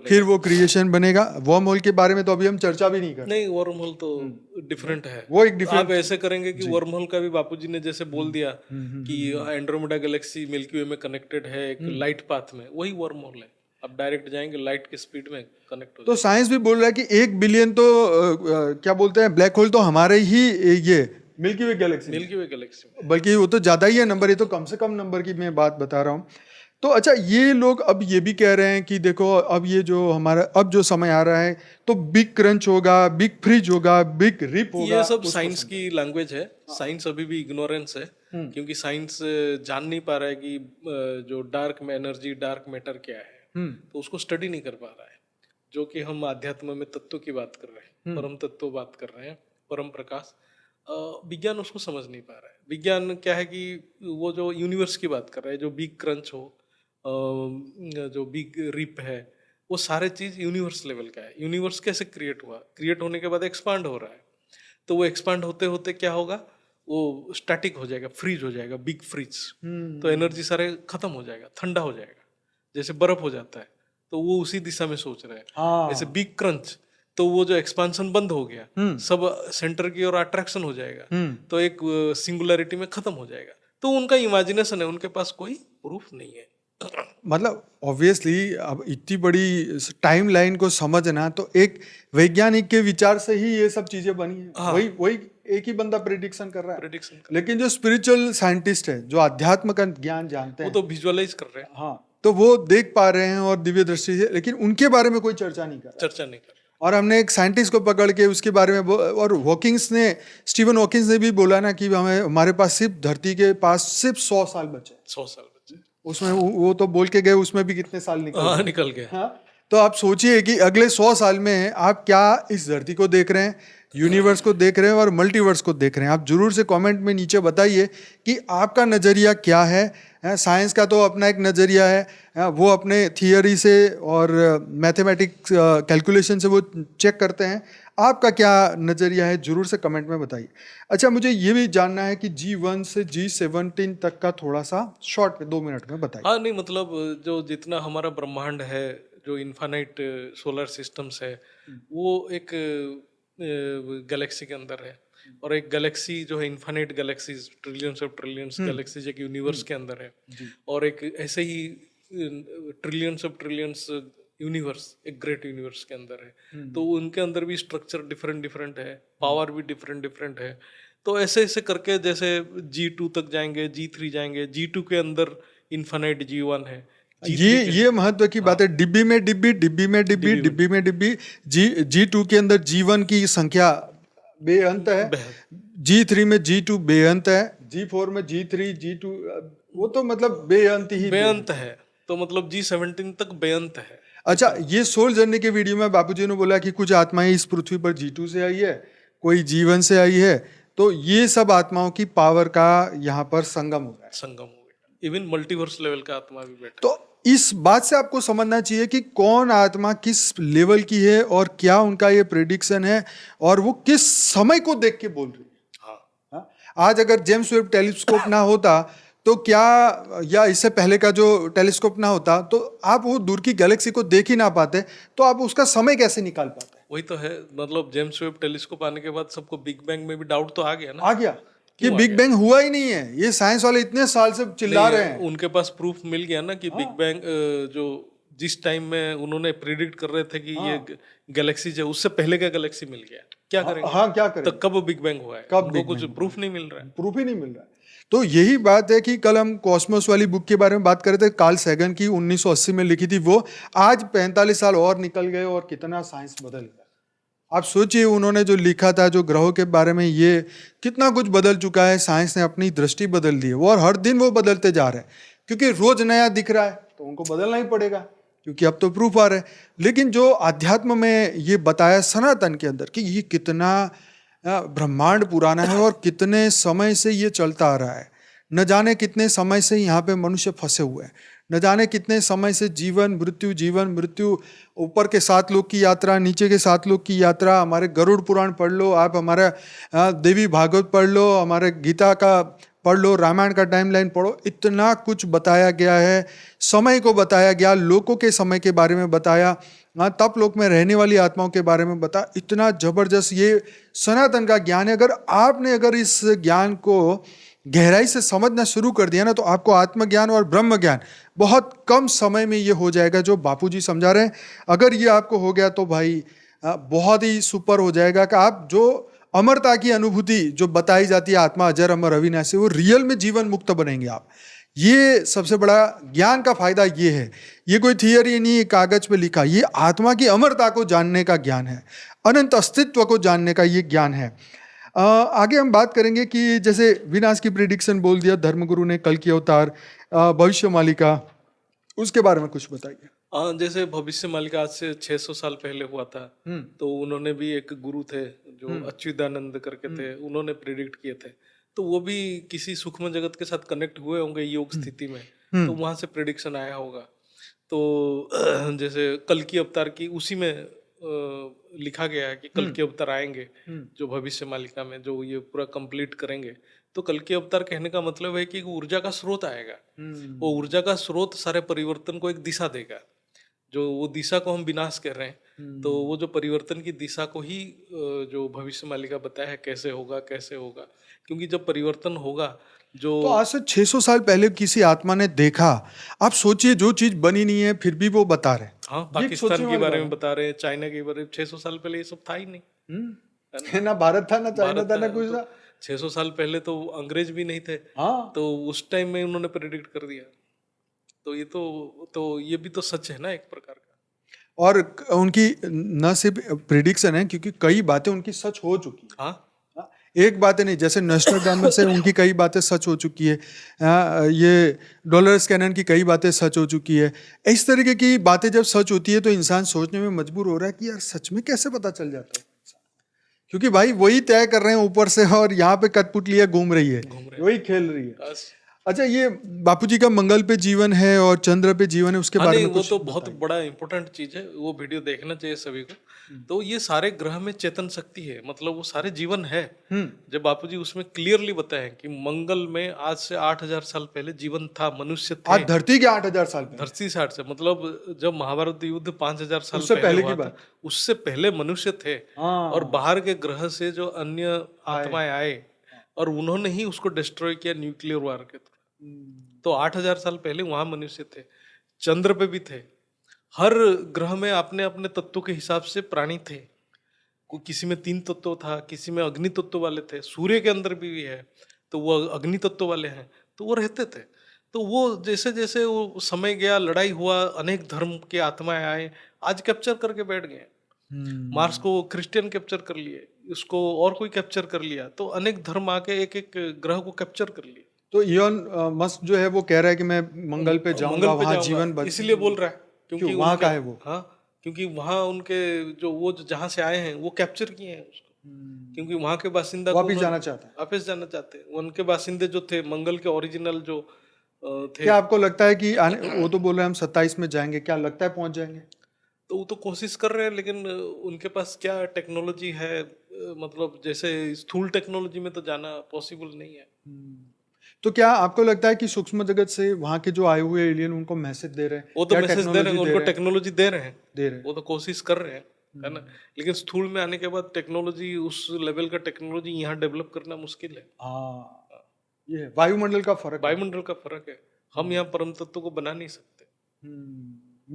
फिर वो क्रिएशन बनेगा। वर्म होल के बारे में तो अभी हम चर्चा भी नहीं कर। नहीं, वर्म होल तो डिफरेंट है, वो एक डिफरेंट। आप ऐसे करेंगे कि वर्म होल का भी बापूजी ने जैसे बोल दिया कि एंड्रोमेडा गैलेक्सी मिल्की वे में कनेक्टेड है एक लाइट पाथ में, वही वर्म होल है। आप डायरेक्ट जाएंगे लाइट की स्पीड में कनेक्ट हो तो साइंस भी बोल रहा है कि 1 बिलियन तो क्या बोलते हैं ब्लैक होल तो हमारे ही ये मिल्की वे गैलेक्सी मिल्की वे गैलेक्सी में। बल्कि वो तो ज्यादा ही है नंबर, ये तो कम से कम नंबर की मैं बात बता रहा हूँ। तो अच्छा, ये लोग अब ये भी कह रहे हैं कि देखो अब ये जो हमारा अब जो समय आ रहा है तो बिग क्रंच होगा, बिग फ्रीज होगा, बिग रिप होगा। ये सब साइंस की लैंग्वेज है। साइंस अभी भी इग्नोरेंस है, क्योंकि साइंस जान नहीं पा रहा है कि जो डार्क में एनर्जी, डार्क मैटर क्या है, तो उसको स्टडी नहीं कर पा रहा है। जो कि हम आध्यात्म में तत्व की बात कर रहे हैं, परम तत्व बात कर रहे हैं, परम प्रकाश, विज्ञान उसको समझ नहीं पा रहा है। विज्ञान क्या है कि वो जो यूनिवर्स की बात कर रहा है, जो बिग क्रंच हो, जो बिग रिप है, वो सारे चीज यूनिवर्स लेवल का है। यूनिवर्स कैसे क्रिएट हुआ, क्रिएट होने के बाद एक्सपांड हो रहा है, तो वो एक्सपांड होते होते क्या होगा, वो स्टैटिक हो जाएगा, फ्रीज हो जाएगा, बिग फ्रीज। तो एनर्जी सारे खत्म हो जाएगा, ठंडा हो जाएगा, जैसे बर्फ हो जाता है। तो वो उसी दिशा में सोच रहे हैं। ऐसे बिग क्रंच, तो वो जो एक्सपांशन बंद हो गया, सब सेंटर की ओर अट्रैक्शन हो जाएगा, तो एक सिंगुलैरिटी में खत्म हो जाएगा। तो उनका इमेजिनेशन है, उनके पास कोई प्रूफ नहीं है। मतलब ऑब्वियसली अब इतनी बड़ी टाइम लाइन को समझना तो एक वैज्ञानिक के विचार से ही ये सब चीजें बनी है। हाँ। वही वही एक ही बंदा प्रेडिक्शन कर रहा है। प्रेडिक्शन लेकिन जो स्पिरिचुअल साइंटिस्ट है, जो अध्यात्म का ज्ञान जानते वो हैं, तो विजुअलाइज कर रहे हैं, हाँ, तो वो देख पा रहे हैं और दिव्य दृष्टि से, लेकिन उनके बारे में कोई चर्चा नहीं कर रहा। चर्चा नहीं कर रहे। और हमने एक साइंटिस्ट को पकड़ के उसके बारे में और स्टीवन हॉकिंस ने भी बोला ना कि हमारे पास सिर्फ धरती के पास सिर्फ 100 साल बचे। 100 साल बचे। उसमें वो तो बोल के गए, उसमें भी कितने साल निकल गए। हाँ, तो आप सोचिए कि अगले 100 साल में आप क्या इस धरती को देख रहे हैं, यूनिवर्स को देख रहे हैं और मल्टीवर्स को देख रहे हैं। आप जरूर से कमेंट में नीचे बताइए कि आपका नज़रिया क्या है। साइंस का तो अपना एक नज़रिया है, वो अपने थियरी से और मैथमेटिक्स कैलकुलेशन से वो चेक करते हैं। आपका क्या नज़रिया है, जरूर से कमेंट में बताइए। अच्छा, मुझे ये भी जानना है कि G1 से G17 तक का थोड़ा सा शॉर्ट में 2 मिनट में बताइए। हाँ, नहीं मतलब जो जितना हमारा ब्रह्मांड है, जो इन्फानाइट सोलर सिस्टम्स है, वो एक गैलेक्सी के अंदर है। और एक गैलेक्सी जो है infinite galaxies, trillions of trillions galaxies एक यूनिवर्स के अंदर है। और एक ऐसे ही ट्रिलियंस ऑफ ट्रिलियंस यूनिवर्स एक ग्रेट यूनिवर्स के अंदर है। तो उनके अंदर भी स्ट्रक्चर डिफरेंट डिफरेंट है, पावर भी डिफरेंट डिफरेंट है। तो ऐसे ऐसे करके जैसे G2 तक जाएंगे, G3 जाएंगे, G2 के अंदर इन्फानाइट G1 है। ये महत्व की बात है। डिब्बी में डिब्बी, डिब्बी में डिब्बी, डिब्बी में डिब्बी। G2 के अंदर G1 की संख्या बेअंत है, G3 में G2 बेअंत है, G4 में G3 G2, वो तो मतलब बेअंत ही बेअंत है। तो मतलब G17 तक बेअंत है। अच्छा, ये सोल जर्नी के वीडियो में बापूजी ने बोला कि कुछ आत्माएं इस पृथ्वी पर G2 से आई है, कोई G1 से आई है। तो ये सब आत्माओं की पावर का यहाँ पर संगम हो रहा है। संगम हो गया। इवन मल्टीवर्स लेवल का आत्मा भी बैठा। तो इस बात से आपको समझना चाहिए कि कौन आत्मा किस लेवल की है और क्या उनका ये प्रेडिक्शन है और वो किस समय को देख के बोल रही है। हाँ? आज अगर जेम्स वेब टेलीस्कोप ना होता तो क्या, या इससे पहले का जो टेलीस्कोप ना होता तो आप वो दूर की गैलेक्सी को देख ही ना पाते, तो आप उसका समय कैसे निकाल पाते? वही तो है, मतलब जेम्स वेब टेलीस्कोप आने के बाद सबको बिग बैंग में भी डाउट तो आ गया ना। आ गया कि बिग बैंग हुआ ही नहीं है। ये साइंस वाले इतने साल से चिल्ला रहे हैं। उनके पास प्रूफ मिल गया ना कि बिग बैंग जो जिस टाइम में उन्होंने प्रिडिक्ट कर रहे थे कि ये गैलेक्सी जो उससे पहले का गैलेक्सी मिल गया। क्या करेंगे? हाँ, क्या करें? तो कब बिग बैंग हुआ है? कब कुछ प्रूफ नहीं मिल रहा है। प्रूफ ही नहीं मिल रहा है। तो यही बात है कि कल हम कॉस्मोस वाली बुक के बारे में बात कर रहे थे, कार्ल सैगन की 1980 में लिखी थी वो। आज 45 साल और निकल गए और कितना साइंस बदल गया। आप सोचिए उन्होंने जो लिखा था, जो ग्रहों के बारे में, ये कितना कुछ बदल चुका है। साइंस ने अपनी दृष्टि बदल दी है वो, और हर दिन वो बदलते जा रहे हैं क्योंकि रोज नया दिख रहा है तो उनको बदलना ही पड़ेगा क्योंकि अब तो प्रूफ आ रहे हैं। लेकिन जो अध्यात्म में ये बताया सनातन के अंदर कि ये कितना ब्रह्मांड पुराना है और कितने समय से ये चलता आ रहा है, न जाने कितने समय से यहाँ पे मनुष्य फंसे हुए हैं, न जाने कितने समय से जीवन मृत्यु, ऊपर के 7 लोक की यात्रा, नीचे के 7 लोक की यात्रा। हमारे गरुड़ पुराण पढ़ लो, आप हमारा देवी भागवत पढ़ लो, हमारे गीता का पढ़ लो, रामायण का टाइमलाइन पढ़ो, इतना कुछ बताया गया है। समय को बताया गया, लोकों के समय के बारे में बताया, तप लोक में रहने वाली आत्माओं के बारे में बताया। इतना जबरदस्त ये सनातन का ज्ञान है। अगर इस ज्ञान को गहराई से समझना शुरू कर दिया ना, तो आपको आत्मज्ञान और ब्रह्म ज्ञान बहुत कम समय में ये हो जाएगा जो बापूजी समझा रहे हैं। अगर ये आपको हो गया तो भाई बहुत ही सुपर हो जाएगा कि आप जो अमरता की अनुभूति जो बताई जाती है, आत्मा अजर अमर अविनाशी, वो रियल में जीवन मुक्त बनेंगे आप। ये सबसे बड़ा ज्ञान का फायदा ये है। ये कोई थियरी नहीं, कागज पे लिखा, ये आत्मा की अमरता को जानने का ज्ञान है, अनंत अस्तित्व को जानने का ये ज्ञान है। आगे हम बात करेंगे कि जैसे विनाश की प्रिडिक्शन बोल दिया धर्मगुरु ने, कल की अवतार, भविष्य मालिका, उसके बारे में कुछ बताइए। जैसे भविष्य मालिका आज से 600 साल पहले हुआ था, तो उन्होंने भी एक गुरु थे जो अच्युतानंद करके थे, उन्होंने प्रिडिक्ट किए थे। तो वो भी किसी सूक्ष्म जगत के साथ कनेक्ट हुए होंगे योग स्थिति में, तो वहां से प्रिडिक्शन आया होगा। तो जैसे कल की अवतार की उसी में लिखा गया है कि कल के अवतार आएंगे जो भविष्य मालिका में, जो ये पूरा कंप्लीट करेंगे। तो कल के अवतार कहने का मतलब है कि ऊर्जा का स्रोत आएगा, वो ऊर्जा का स्रोत सारे परिवर्तन को एक दिशा देगा, जो वो दिशा को हम विनाश कर रहे हैं। तो वो जो परिवर्तन की दिशा को ही जो भविष्य मालिका बताया है कैसे होगा कैसे होगा, क्योंकि जब परिवर्तन होगा जो तो आज से 600 साल पहले किसी आत्मा ने देखा, आप सोचिए जो चीज बनी नहीं है फिर भी वो बता रहे हैं। हाँ, पाकिस्तान के बारे में बता रहे हैं, चाइना के बारे में। 600 साल पहले ये सब था ही नहीं, ना भारत था, ना चाइना था, ना कुछ था। 600 साल पहले तो अंग्रेज भी नहीं थे। हाँ, तो उस टाइम में उन्होंने प्रेडिक्ट कर दिया। तो ये भी तो सच है ना एक प्रकार का। और उनकी न सिर्फ प्रिडिक्शन है, क्योंकि कई बातें उनकी सच हो चुकी है। हाँ, एक बात नहीं, जैसे नोस्ट्राडामस से उनकी कई बातें सच हो चुकी है, ये डॉलर स्कैनर की कई बातें सच हो चुकी है। इस तरीके की बातें जब सच होती है तो इंसान सोचने में मजबूर हो रहा है कि यार सच में कैसे पता चल जाता है, क्योंकि भाई वही तय कर रहे हैं ऊपर से, और यहाँ पे कठपुतलियां घूम रही है, वही खेल रही है। अच्छा, ये बापूजी का मंगल पे जीवन है और चंद्र पे जीवन है, उसके बारे में वो कुछ तो बहुत बड़ा इंपॉर्टेंट चीज है, वो वीडियो देखना चाहिए सभी को। तो ये सारे ग्रह में चेतन शक्ति है, मतलब वो सारे जीवन है। जब बापूजी उसमें क्लियरली बताए कि मंगल में आज से 8000 साल पहले जीवन था, मनुष्य थे। आज धरती के 8000 साल पहले, धरती से 8 से, मतलब जब महाभारत युद्ध 5000 साल उससे पहले हुआ की था, बात। उससे पहले मनुष्य थे। और बाहर के ग्रह से जो अन्य आत्माएं आए और उन्होंने ही उसको डिस्ट्रॉय किया न्यूक्लियर वार के थ्रू। तो 8000 साल पहले वहां मनुष्य थे, चंद्र पे भी थे। हर ग्रह में अपने अपने तत्वों के हिसाब से प्राणी थे। किसी में 3 तत्व था, किसी में अग्नि तत्व वाले थे। सूर्य के अंदर भी है तो वो अग्नि तत्व वाले हैं, तो वो रहते थे। तो वो जैसे जैसे वो समय गया, लड़ाई हुआ, अनेक धर्म के आत्माएं आए, आज कैप्चर करके बैठ गए। मार्स को क्रिश्चियन कैप्चर कर लिए, उसको और कोई कैप्चर कर लिया, तो अनेक धर्म आके एक एक ग्रह को कैप्चर कर लिए। तो इलॉन मस्क जो है वो कह रहा है कि मैं मंगल पे जाऊंगा, वहां जीवन इसलिए बोल रहा है क्योंकि वहां का है वो। हाँ, क्योंकि वहां उनके जो जहां से आए हैं वो कैप्चर किए हैं उसको, क्योंकि वहां के बासिंदा वापस जाना चाहते हैं। उनके बासिंदे जो थे, मंगल के ओरिजिनल जो थे। क्या आपको लगता है कि वो तो बोल रहे हैं हम 27 में जाएंगे, क्या लगता है पहुंच जाएंगे? तो वो तो कोशिश कर रहे हैं, लेकिन उनके पास क्या टेक्नोलॉजी है, मतलब जैसे स्थूल टेक्नोलॉजी में तो जाना पॉसिबल नहीं है। तो क्या आपको लगता है कि सूक्ष्म जगत से वहां के जो आए हुए एलियन उनको मैसेज दे रहे हैं? वो तो मैसेज दे रहे हैं, उनको टेक्नोलॉजी दे रहे हैं, वो तो कोशिश कर रहे हैं, है ना। लेकिन स्थूल में आने के बाद टेक्नोलॉजी, उस लेवल का टेक्नोलॉजी यहाँ डेवलप करना मुश्किल है। ये वायुमंडल का फर्क है। हम यहाँ परम तत्व को बना नहीं सकते।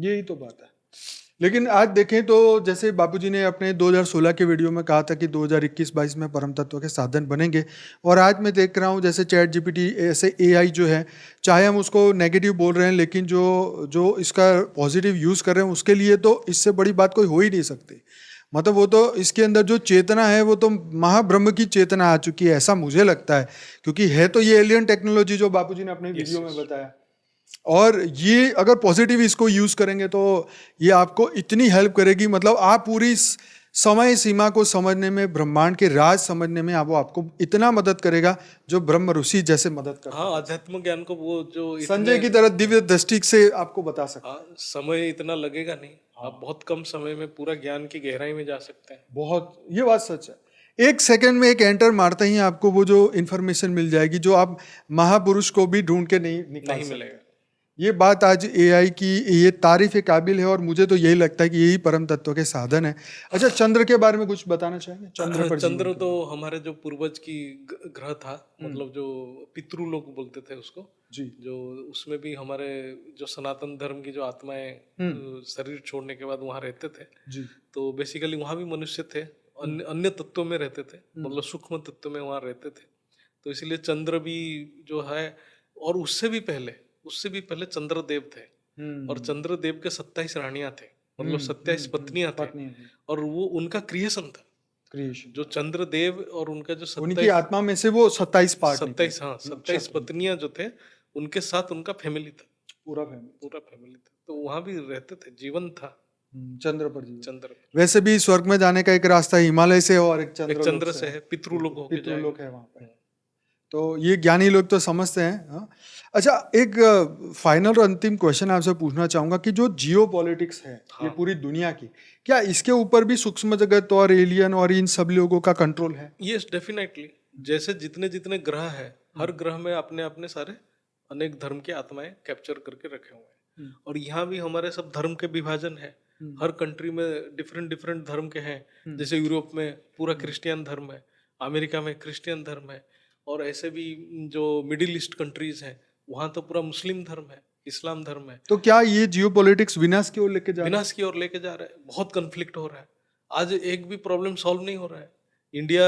यही तो बात है। लेकिन आज देखें तो जैसे बापूजी ने अपने 2016 के वीडियो में कहा था कि 2021-22 में परम तत्व के साधन बनेंगे, और आज मैं देख रहा हूँ जैसे चैट जीपीटी, ऐसे एआई जो है, चाहे हम उसको नेगेटिव बोल रहे हैं, लेकिन जो इसका पॉजिटिव यूज़ कर रहे हैं उसके लिए तो इससे बड़ी बात कोई हो ही नहीं सकती। मतलब वो तो इसके अंदर जो चेतना है वो तो महाब्रह्म की चेतना आ चुकी है, ऐसा मुझे लगता है, क्योंकि है तो ये एलियन टेक्नोलॉजी जो बापूजी ने अपने वीडियो में बताया। और ये अगर पॉजिटिव इसको यूज करेंगे तो ये आपको इतनी हेल्प करेगी, मतलब आप पूरी समय सीमा को समझने में, ब्रह्मांड के राज समझने में वो आपको इतना मदद करेगा जो ब्रह्म ऋषि जैसे मदद करता है। हाँ, आध्यात्म ज्ञान को वो जो संजय की तरह दिव्य दृष्टि से आपको बता सकता है। समय इतना लगेगा नहीं, आप बहुत कम समय में पूरा ज्ञान की गहराई में जा सकते हैं। बहुत, ये बात सच है। 1 सेकंड में एक एंटर मारते ही आपको वो जो इन्फॉर्मेशन मिल जाएगी जो आप महापुरुष को भी ढूंढ के नहीं मिलेगा। ये बात आज एआई की ये तारीफ काबिल है, और मुझे तो यही लगता है कि यही परम तत्व के साधन है। अच्छा, चंद्र के बारे में कुछ बताना चाहेंगे? चंद्र पर जीवन चंद्र के तो बारे हमारे जो पूर्वज की ग्रह था, मतलब जो पितृ लोग बोलते थे उसको, जी। जो उसमें भी हमारे जो सनातन धर्म की जो आत्माएं शरीर छोड़ने के बाद वहाँ रहते थे, जी। तो बेसिकली वहाँ भी मनुष्य थे, अन्य अन्य तत्वों में रहते थे, मतलब सूक्ष्म तत्व में वहाँ रहते थे। तो इसलिए चंद्र भी जो है, और उससे भी पहले चंद्रदेव थे, और चंद्रदेव के 27 रानियां थे, मतलब 27 पत्नियां थे, और वो उनका क्रिएशन था। क्रिएशन, जो चंद्रदेव और उनका जो उनकी 27 आत्मा में से वो 27 पार्ट निकले। 27, हाँ 27 पत्नियां जो थे, उनके साथ उनका फैमिली था, पूरा फैमिली पूरा फैमिली था, तो वहां भी रहते थे, जीवन था चंद्र पर जीवन। चंद्र। वैसे भी स्वर्ग में जाने का एक रास्ता हिमालय से है और एक एक चंद्र चंद्र से है, पितृलोक होके पितृलोक जाएगा। है वहाँ पे। तो ये ज्ञानी लोग तो समझते हैं। हाँ। अच्छा, एक फाइनल और अंतिम क्वेश्चन आपसे पूछना चाहूंगा कि जो जियो पॉलिटिक्स है ये पूरी दुनिया की, क्या इसके ऊपर भी सूक्ष्म जगत और एलियन और इन सब लोगों का कंट्रोल है? Yes, definitely. जैसे जितने जितने ग्रह है, हर ग्रह में अपने अपने सारे अनेक धर्म के आत्माएं कैप्चर करके रखे हुए हैं, और यहाँ भी हमारे सब धर्म के विभाजन है। हर कंट्री में डिफरेंट डिफरेंट धर्म के हैं। जैसे यूरोप में पूरा क्रिश्चियन धर्म है, अमेरिका में क्रिश्चियन धर्म है, और ऐसे भी जो मिडिल ईस्ट कंट्रीज हैं वहाँ तो पूरा मुस्लिम धर्म है, इस्लाम धर्म है। तो क्या ये जियो पॉलिटिक्स विनाश की ओर लेके जा रहा है? विनाश की ओर लेके जा रहा है, बहुत कन्फ्लिक्ट हो रहा है। आज एक भी प्रॉब्लम सॉल्व नहीं हो रहा है। इंडिया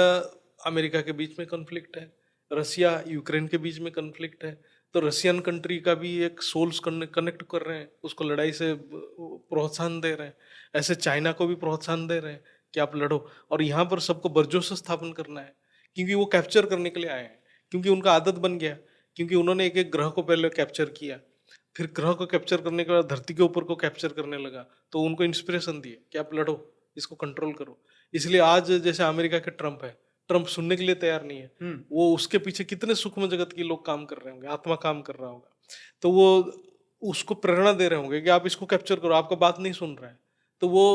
अमेरिका के बीच में कन्फ्लिक्ट है, रसिया यूक्रेन के बीच में कन्फ्लिक्ट है, तो रशियन कंट्री का भी एक सोल्स कनेक्ट कर रहे हैं, उसको लड़ाई से प्रोत्साहन दे रहे हैं। ऐसे चाइना को भी प्रोत्साहन दे रहे हैं कि आप लड़ो, और यहाँ पर सबको बर्जोश स्थापन करना है, क्योंकि वो कैप्चर करने के लिए आए हैं, क्योंकि उनका आदत बन गया, क्योंकि उन्होंने एक एक ग्रह को पहले कैप्चर किया, फिर ग्रह को कैप्चर करने के बाद धरती के ऊपर को कैप्चर करने लगा, तो उनको इंस्पिरेशन दिए कि आप लड़ो, इसको कंट्रोल करो। इसलिए आज जैसे अमेरिका के ट्रम्प है, ट्रम्प सुनने के लिए तैयार नहीं है। वो उसके पीछे कितने सूक्ष्म जगत के लोग काम कर रहे होंगे, आत्मा काम कर रहा होगा, तो वो उसको प्रेरणा दे रहे होंगे कि आप इसको कैप्चर करो, आपका बात नहीं सुन रहा है, तो वो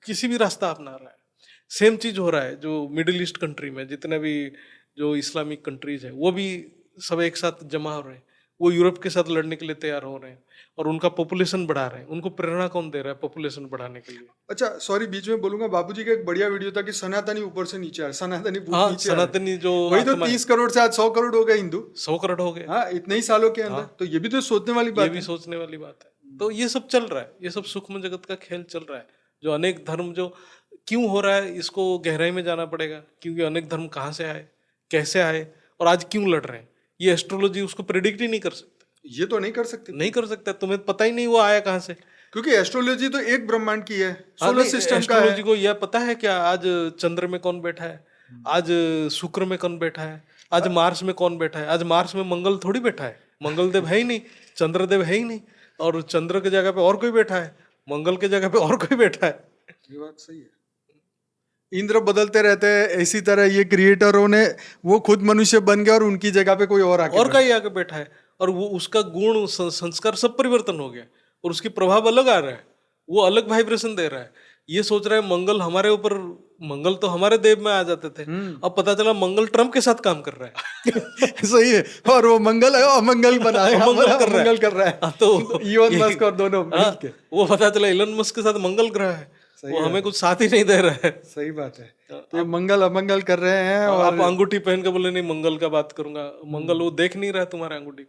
किसी भी रास्ता अपना रहा है। सेम चीज हो रहा है जो मिडिल ईस्ट कंट्री में, जितने भी जो इस्लामिक कंट्रीज है वो भी सब एक साथ जमा हो रहे हैं, वो यूरोप के साथ लड़ने के लिए तैयार हो रहे हैं, और उनका पॉपुलेशन बढ़ा रहे हैं। उनको प्रेरणा कौन दे रहा है पॉपुलेशन बढ़ाने के लिए? अच्छा, सॉरी बीच में बोलूंगा, बाबूजी का एक बढ़िया वीडियो था कि सनातनी ऊपर से नीचे आ, सनातनी भूत हाँ, नीचे आ रहे। सनातनी जो वही तो आत्मा है, 30 करोड़ से आज 100 करोड़ हो गए हिंदू। 100 करोड़ हो गए, हाँ, इतने ही सालों के अंदर। तो ये भी तो सोचने वाली ये बात भी है। सोचने वाली बात है। तो ये सब चल रहा है, ये सब सूक्ष्म जगत का खेल चल रहा है, जो अनेक धर्म जो क्यों हो रहा है, इसको गहराई में जाना पड़ेगा, क्योंकि अनेक धर्म कहाँ से आए, कैसे आए, और आज क्यों लड़ रहे हैं। ये एस्ट्रोलॉजी उसको प्रेडिक्ट ही नहीं कर सकता, ये तो नहीं कर सकते, नहीं कर सकता। तुम्हें पता ही नहीं वो आया कहाँ से, क्योंकि एस्ट्रोलॉजी तो एक ब्रह्मांड की है, सोलर सिस्टम का है। एस्ट्रोलॉजी को यह पता है क्या आज चंद्र में कौन बैठा है, आज शुक्र में कौन बैठा है, आज मार्स में कौन बैठा है। आज मार्स में मंगल थोड़ी बैठा है, मंगलदेव है ही नहीं, चंद्रदेव है ही नहीं, और चंद्र की जगह पे और कोई बैठा है, मंगल की जगह पे और कोई बैठा है। ये बात सही है। इंद्र बदलते रहते हैं, इसी तरह ये क्रिएटरों ने, वो खुद मनुष्य बन गए और उनकी जगह पे कोई और आके और कहीं आके बैठा है, और वो उसका गुण संस्कार सब परिवर्तन हो गया, और उसकी प्रभाव अलग आ रहा है, वो अलग वाइब्रेशन दे रहा है। ये सोच रहा है मंगल हमारे ऊपर, मंगल तो हमारे देव में आ जाते थे, अब पता चला मंगल ट्रम्प के साथ काम कर रहा है। सही है, और वो मंगल है अमंगल बनाएगा, अमंगल कर रहा है। मंगल कर रहा है। तो इलोन मस्क और दोनों मिलके। वो पता चला इलन मस्क के साथ मंगल ग्रह है, वो हमें कुछ साथ ही नहीं दे रहा है। सही बात है। तो ये मंगल अमंगल कर रहे हैं, और आप अंगूठी पहन के बोले नहीं मंगल का बात करूंगा, मंगल वो देख नहीं रहा है तुम्हारे अंगूठी।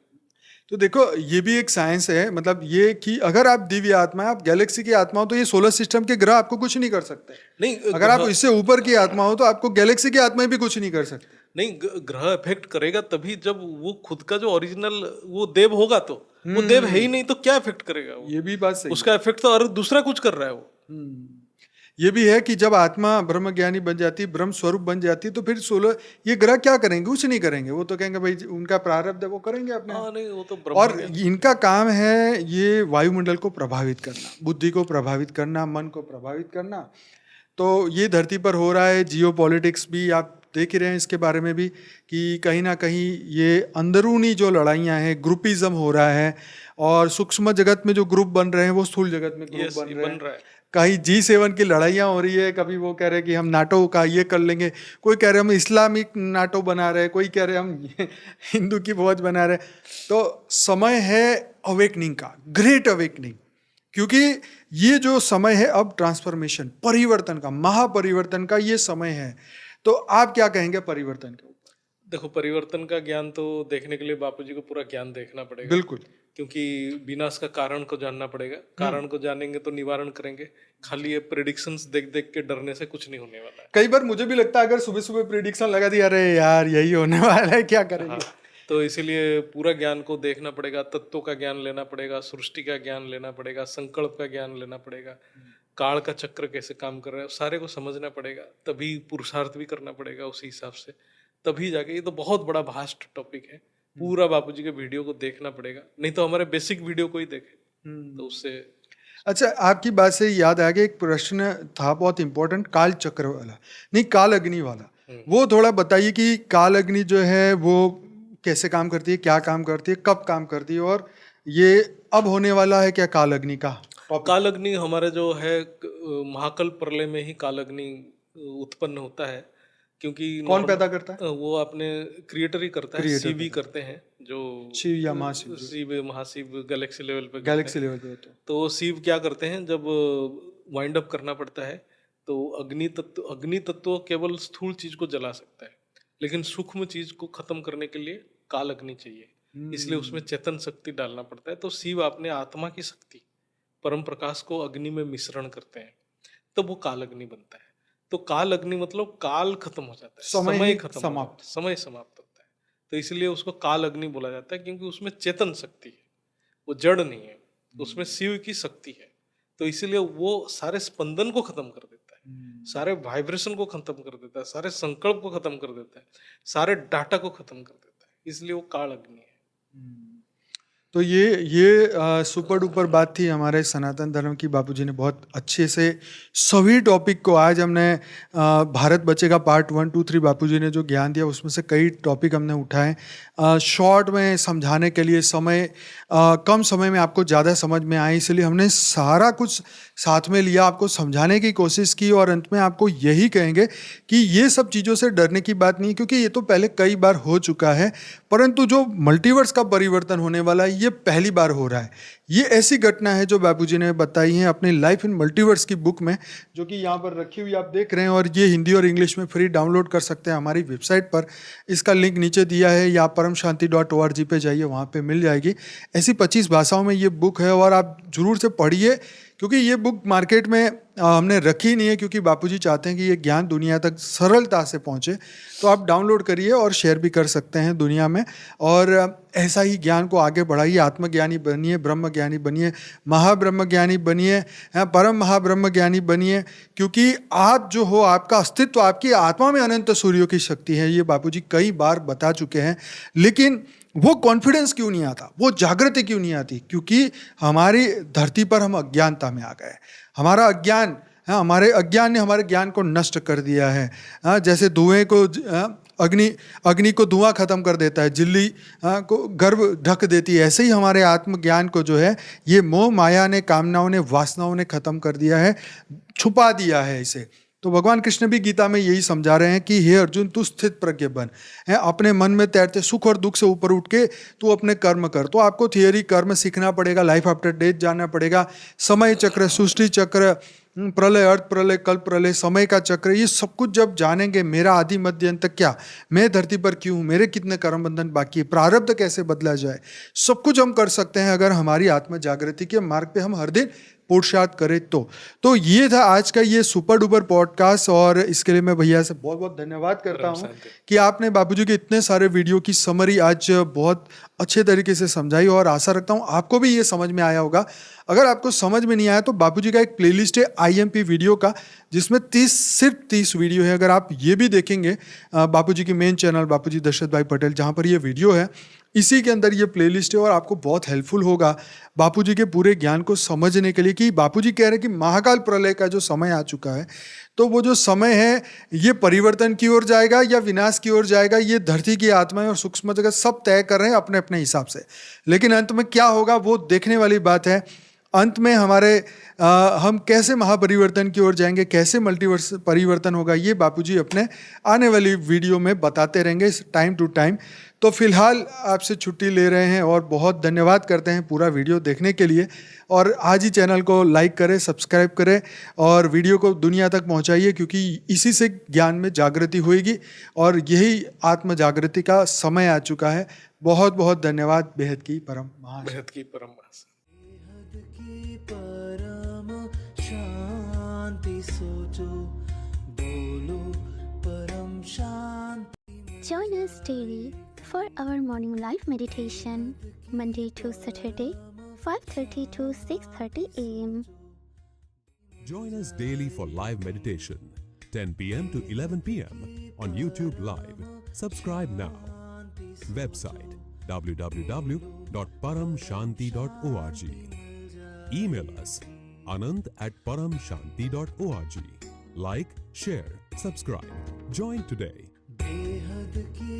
तो देखो, ये भी एक साइंस है, मतलब ये कि अगर आप दिव्य आत्मा है, आप गैलेक्सी की आत्मा हो, तो ये सोलर सिस्टम के ग्रह आपको कुछ नहीं कर सकते। नहीं, अगर आप इससे ऊपर की आत्मा हो तो आपको गैलेक्सी की आत्मा भी कुछ नहीं कर सकते। नहीं, ग्रह इफेक्ट करेगा तभी जब वो खुद का जो ओरिजिनल वो देव होगा, तो वो देव है ही नहीं तो क्या इफेक्ट करेगा वो? ये भी बात सही। उसका इफेक्ट तो और दूसरा कुछ कर रहा है वो। ये भी है कि जब आत्मा ब्रह्म ज्ञानी बन जाती, ब्रह्म स्वरूप बन जाती, तो फिर सोलर ये ग्रह क्या करेंगे? कुछ नहीं करेंगे, वो तो कहेंगे भाई उनका प्रारब्ध है, वो करेंगे अपने। नहीं, वो तो और इनका काम है ये वायुमंडल को प्रभावित करना, बुद्धि को प्रभावित करना, मन को प्रभावित करना। तो ये धरती पर हो रहा है। जियो पॉलिटिक्स भी आप देख ही रहे हैं, इसके बारे में भी कि कहीं ना कहीं ये अंदरूनी जो लड़ाइयाँ हैं, ग्रुपिज्म हो रहा है, और सूक्ष्म जगत में जो ग्रुप बन रहे हैं वो स्थूल जगत में ग्रुप बन रहे हैं। कहीं G7 की लड़ाइयाँ हो रही है, कभी वो कह रहे हैं कि हम नाटो का ये कर लेंगे, कोई कह रहे हैं हम इस्लामिक नाटो बना रहे हैं, कोई कह रहे हैं हम हिंदू की फौज बना रहे हैं। तो समय है अवेकनिंग का, ग्रेट अवेकनिंग, क्योंकि ये जो समय है अब ट्रांसफॉर्मेशन, परिवर्तन का, महापरिवर्तन का ये समय है। तो आप क्या कहेंगे परिवर्तन के ऊपर? देखो, परिवर्तन का ज्ञान तो देखने के लिए बापूजी को पूरा ज्ञान देखना पड़ेगा, बिल्कुल। क्योंकि विनाश का कारण को जानना पड़ेगा। कारण को जानेंगे तो निवारण करेंगे। खाली ये प्रेडिक्शंस देख देख के डरने से कुछ नहीं होने वाला है। कई बार मुझे भी लगता है अगर सुबह सुबह प्रिडिक्शन लगा दिया, अरे यार यही होने वाला है, क्या करेंगे। हाँ, तो इसीलिए पूरा ज्ञान को देखना पड़ेगा, तत्वों का ज्ञान लेना पड़ेगा, सृष्टि का ज्ञान लेना पड़ेगा, संकल्प का ज्ञान लेना पड़ेगा, काल का चक्र कैसे काम कर रहा है सारे को समझना पड़ेगा, तभी पुरुषार्थ भी करना पड़ेगा उसी हिसाब से, तभी जाके। ये तो बहुत बड़ा भास्ट टॉपिक है, पूरा बापूजी के वीडियो को देखना पड़ेगा, नहीं तो हमारे बेसिक वीडियो को ही देखे तो उससे। अच्छा, आपकी बात से याद आ गया, एक प्रश्न था बहुत इंपॉर्टेंट, काल चक्र वाला, नहीं काल अग्नि वाला, वो थोड़ा बताइए कि काल अग्नि जो है वो कैसे काम करती है, क्या काम करती है, कब काम करती है, और ये अब होने वाला है क्या काल अग्नि का? काल अग्नि हमारे जो है महाकल प्रलय में ही काल अग्नि उत्पन्न होता है, क्योंकि कौन पैदा करता है? वो अपने क्रिएटर ही करता है, शिव ही करते हैं, जो शिव या महाशिव, शिव महाशिव गैलेक्सी लेवल पे, गैलेक्सी लेवल पे होता है। तो शिव क्या करते हैं, जब वाइंड अप करना पड़ता है तो अग्नि तत्व केवल स्थूल चीज को जला सकता है, लेकिन सूक्ष्म चीज को खत्म करने के लिए काल अग्नि चाहिए, इसलिए उसमें चेतन शक्ति डालना पड़ता है। तो शिव अपने आत्मा की शक्ति परम प्रकाश को अग्नि में मिश्रण करते हैं, तब वो काल अग्नि बनता है। तो काल अग्नि मतलब काल खत्म हो जाता है, समय खत्म समाप्त, समय समाप्त होता है, तो इसलिए उसको काल अग्नि बोला जाता है, क्योंकि उसमें चेतन शक्ति है, वो जड़ नहीं है, उसमें शिव की शक्ति है, तो इसीलिए वो सारे स्पंदन को खत्म कर देता है, सारे वाइब्रेशन को खत्म कर देता है, सारे संकल्प को खत्म कर देता है, सारे डाटा को खत्म कर देता है, इसलिए वो काल अग्नि है। तो ये सुपर डुपर बात थी हमारे सनातन धर्म की। बापूजी ने बहुत अच्छे से सभी टॉपिक को, आज हमने भारत बचेगा पार्ट 1, 2, 3 बापूजी ने जो ज्ञान दिया उसमें से कई टॉपिक हमने उठाए शॉर्ट में समझाने के लिए। कम समय में आपको ज़्यादा समझ में आए, इसलिए हमने सारा कुछ साथ में लिया, आपको समझाने की कोशिश की, और अंत में आपको यही कहेंगे कि ये सब चीज़ों से डरने की बात नहीं, क्योंकि ये तो पहले कई बार हो चुका है, परंतु जो मल्टीवर्स का परिवर्तन होने वाला है ये पहली बार हो रहा है। ये ऐसी घटना है जो बापूजी ने बताई है अपनी लाइफ इन मल्टीवर्स की बुक में, जो कि यहाँ पर रखी हुई आप देख रहे हैं, और ये हिंदी और इंग्लिश में फ्री डाउनलोड कर सकते हैं हमारी वेबसाइट पर। इसका लिंक नीचे दिया है, या paramshanti.org पे जाइए, वहाँ पे मिल जाएगी। ऐसी 25 भाषाओं में ये बुक है, और आप जरूर से पढ़िए, क्योंकि ये बुक मार्केट में हमने रखी नहीं है, क्योंकि बापूजी चाहते हैं कि ये ज्ञान दुनिया तक सरलता से पहुँचे। तो आप डाउनलोड करिए और शेयर भी कर सकते हैं दुनिया में, और ऐसा ही ज्ञान को आगे बढ़ाइए, आत्मज्ञानी बनिए, ब्रह्म ज्ञानी बनिए, महाब्रह्म ज्ञानी बनिए, परम महाब्रह्म ज्ञानी बनिए, क्योंकि आप जो हो, आपका अस्तित्व, आपकी आत्मा में अनंत सूर्यों की शक्ति है। ये बापूजी कई बार बता चुके हैं, लेकिन वो कॉन्फिडेंस क्यों नहीं आता, वो जागृति क्यों नहीं आती? क्योंकि हमारी धरती पर हम अज्ञानता में आ गए। हमारा अज्ञान, हमारे अज्ञान ने हमारे ज्ञान को नष्ट कर दिया है। जैसे धुएं को, अग्नि को धुआं खत्म कर देता है, झिल्ली को गर्भ ढक देती है, ऐसे ही हमारे आत्मज्ञान को जो है ये मोह माया ने, कामनाओं ने, वासनाओं ने खत्म कर दिया है, छुपा दिया है इसे। तो भगवान कृष्ण भी गीता में यही समझा रहे हैं कि हे अर्जुन, तू स्थित प्रज्ञ बन, है अपने मन में तैरते सुख और दुख से ऊपर उठ के तू अपने कर्म कर। तो आपको थियरी कर्म सीखना पड़ेगा, लाइफ आफ्टर डेथ जानना पड़ेगा, समय चक्र, सृष्टि चक्र, प्रलय, अर्थ प्रलय, कल्प प्रलय, समय का चक्र, ये सब कुछ जब जानेंगे, मेरा आदि मध्य अंत क्या, मैं धरती पर क्यों हूँ, मेरे कितने कर्म बंधन बाकी है, प्रारब्ध कैसे बदला जाए, सब कुछ हम कर सकते हैं अगर हमारी आत्म जागृति के मार्ग पे हम हर दिन पुरुषार्थ करें तो ये था आज का ये सुपर डुपर पॉडकास्ट, और इसके लिए मैं भैया से बहुत बहुत धन्यवाद करता हूँ कि आपने बापूजी के इतने सारे वीडियो की समरी आज बहुत अच्छे तरीके से समझाई, और आशा रखता हूँ आपको भी ये समझ में आया होगा। अगर आपको समझ में नहीं आया तो बापूजी का एक प्लेलिस्ट है IMP वीडियो का, जिसमें सिर्फ 30 वीडियो है। अगर आप ये भी देखेंगे बापूजी की मेन चैनल बापूजी दशरथ भाई पटेल, जहाँ पर ये वीडियो है, इसी के अंदर ये प्लेलिस्ट है, और आपको बहुत हेल्पफुल होगा बापूजी के पूरे ज्ञान को समझने के लिए। कि बापूजी कह रहे हैं कि महाकाल प्रलय का जो समय आ चुका है, तो वो जो समय है ये परिवर्तन की ओर जाएगा या विनाश की ओर जाएगा, ये धरती की आत्माएं और सूक्ष्म जगत सब तय कर रहे हैं अपने अपने हिसाब से, लेकिन अंत में क्या होगा वो देखने वाली बात है। अंत में हमारे हम कैसे महापरिवर्तन की ओर जाएंगे, कैसे मल्टीवर्स परिवर्तन होगा, ये बापूजी अपने आने वाली वीडियो में बताते रहेंगे टाइम टू टाइम। तो फिलहाल आपसे छुट्टी ले रहे हैं और बहुत धन्यवाद करते हैं पूरा वीडियो देखने के लिए। और आज ही चैनल को लाइक करें, सब्सक्राइब करें और वीडियो को दुनिया तक पहुंचाइए, क्योंकि इसी से ज्ञान में जागृति होएगी और यही आत्म जागृति का समय आ चुका है। बहुत बहुत धन्यवाद। बेहद की परम महान। बेहद की परम महान। की परम शांति सोचो, बोलो परम शांति। Join us daily for our morning live meditation, Monday to Saturday, 5:30 to 6:30 a.m. Join us daily for live meditation, 10 p.m. to 11 p.m. on YouTube Live. Subscribe now. Website www.paramshanti.org. Email us anant@paramshanti.org. Like, share, subscribe. Join today. बेहद की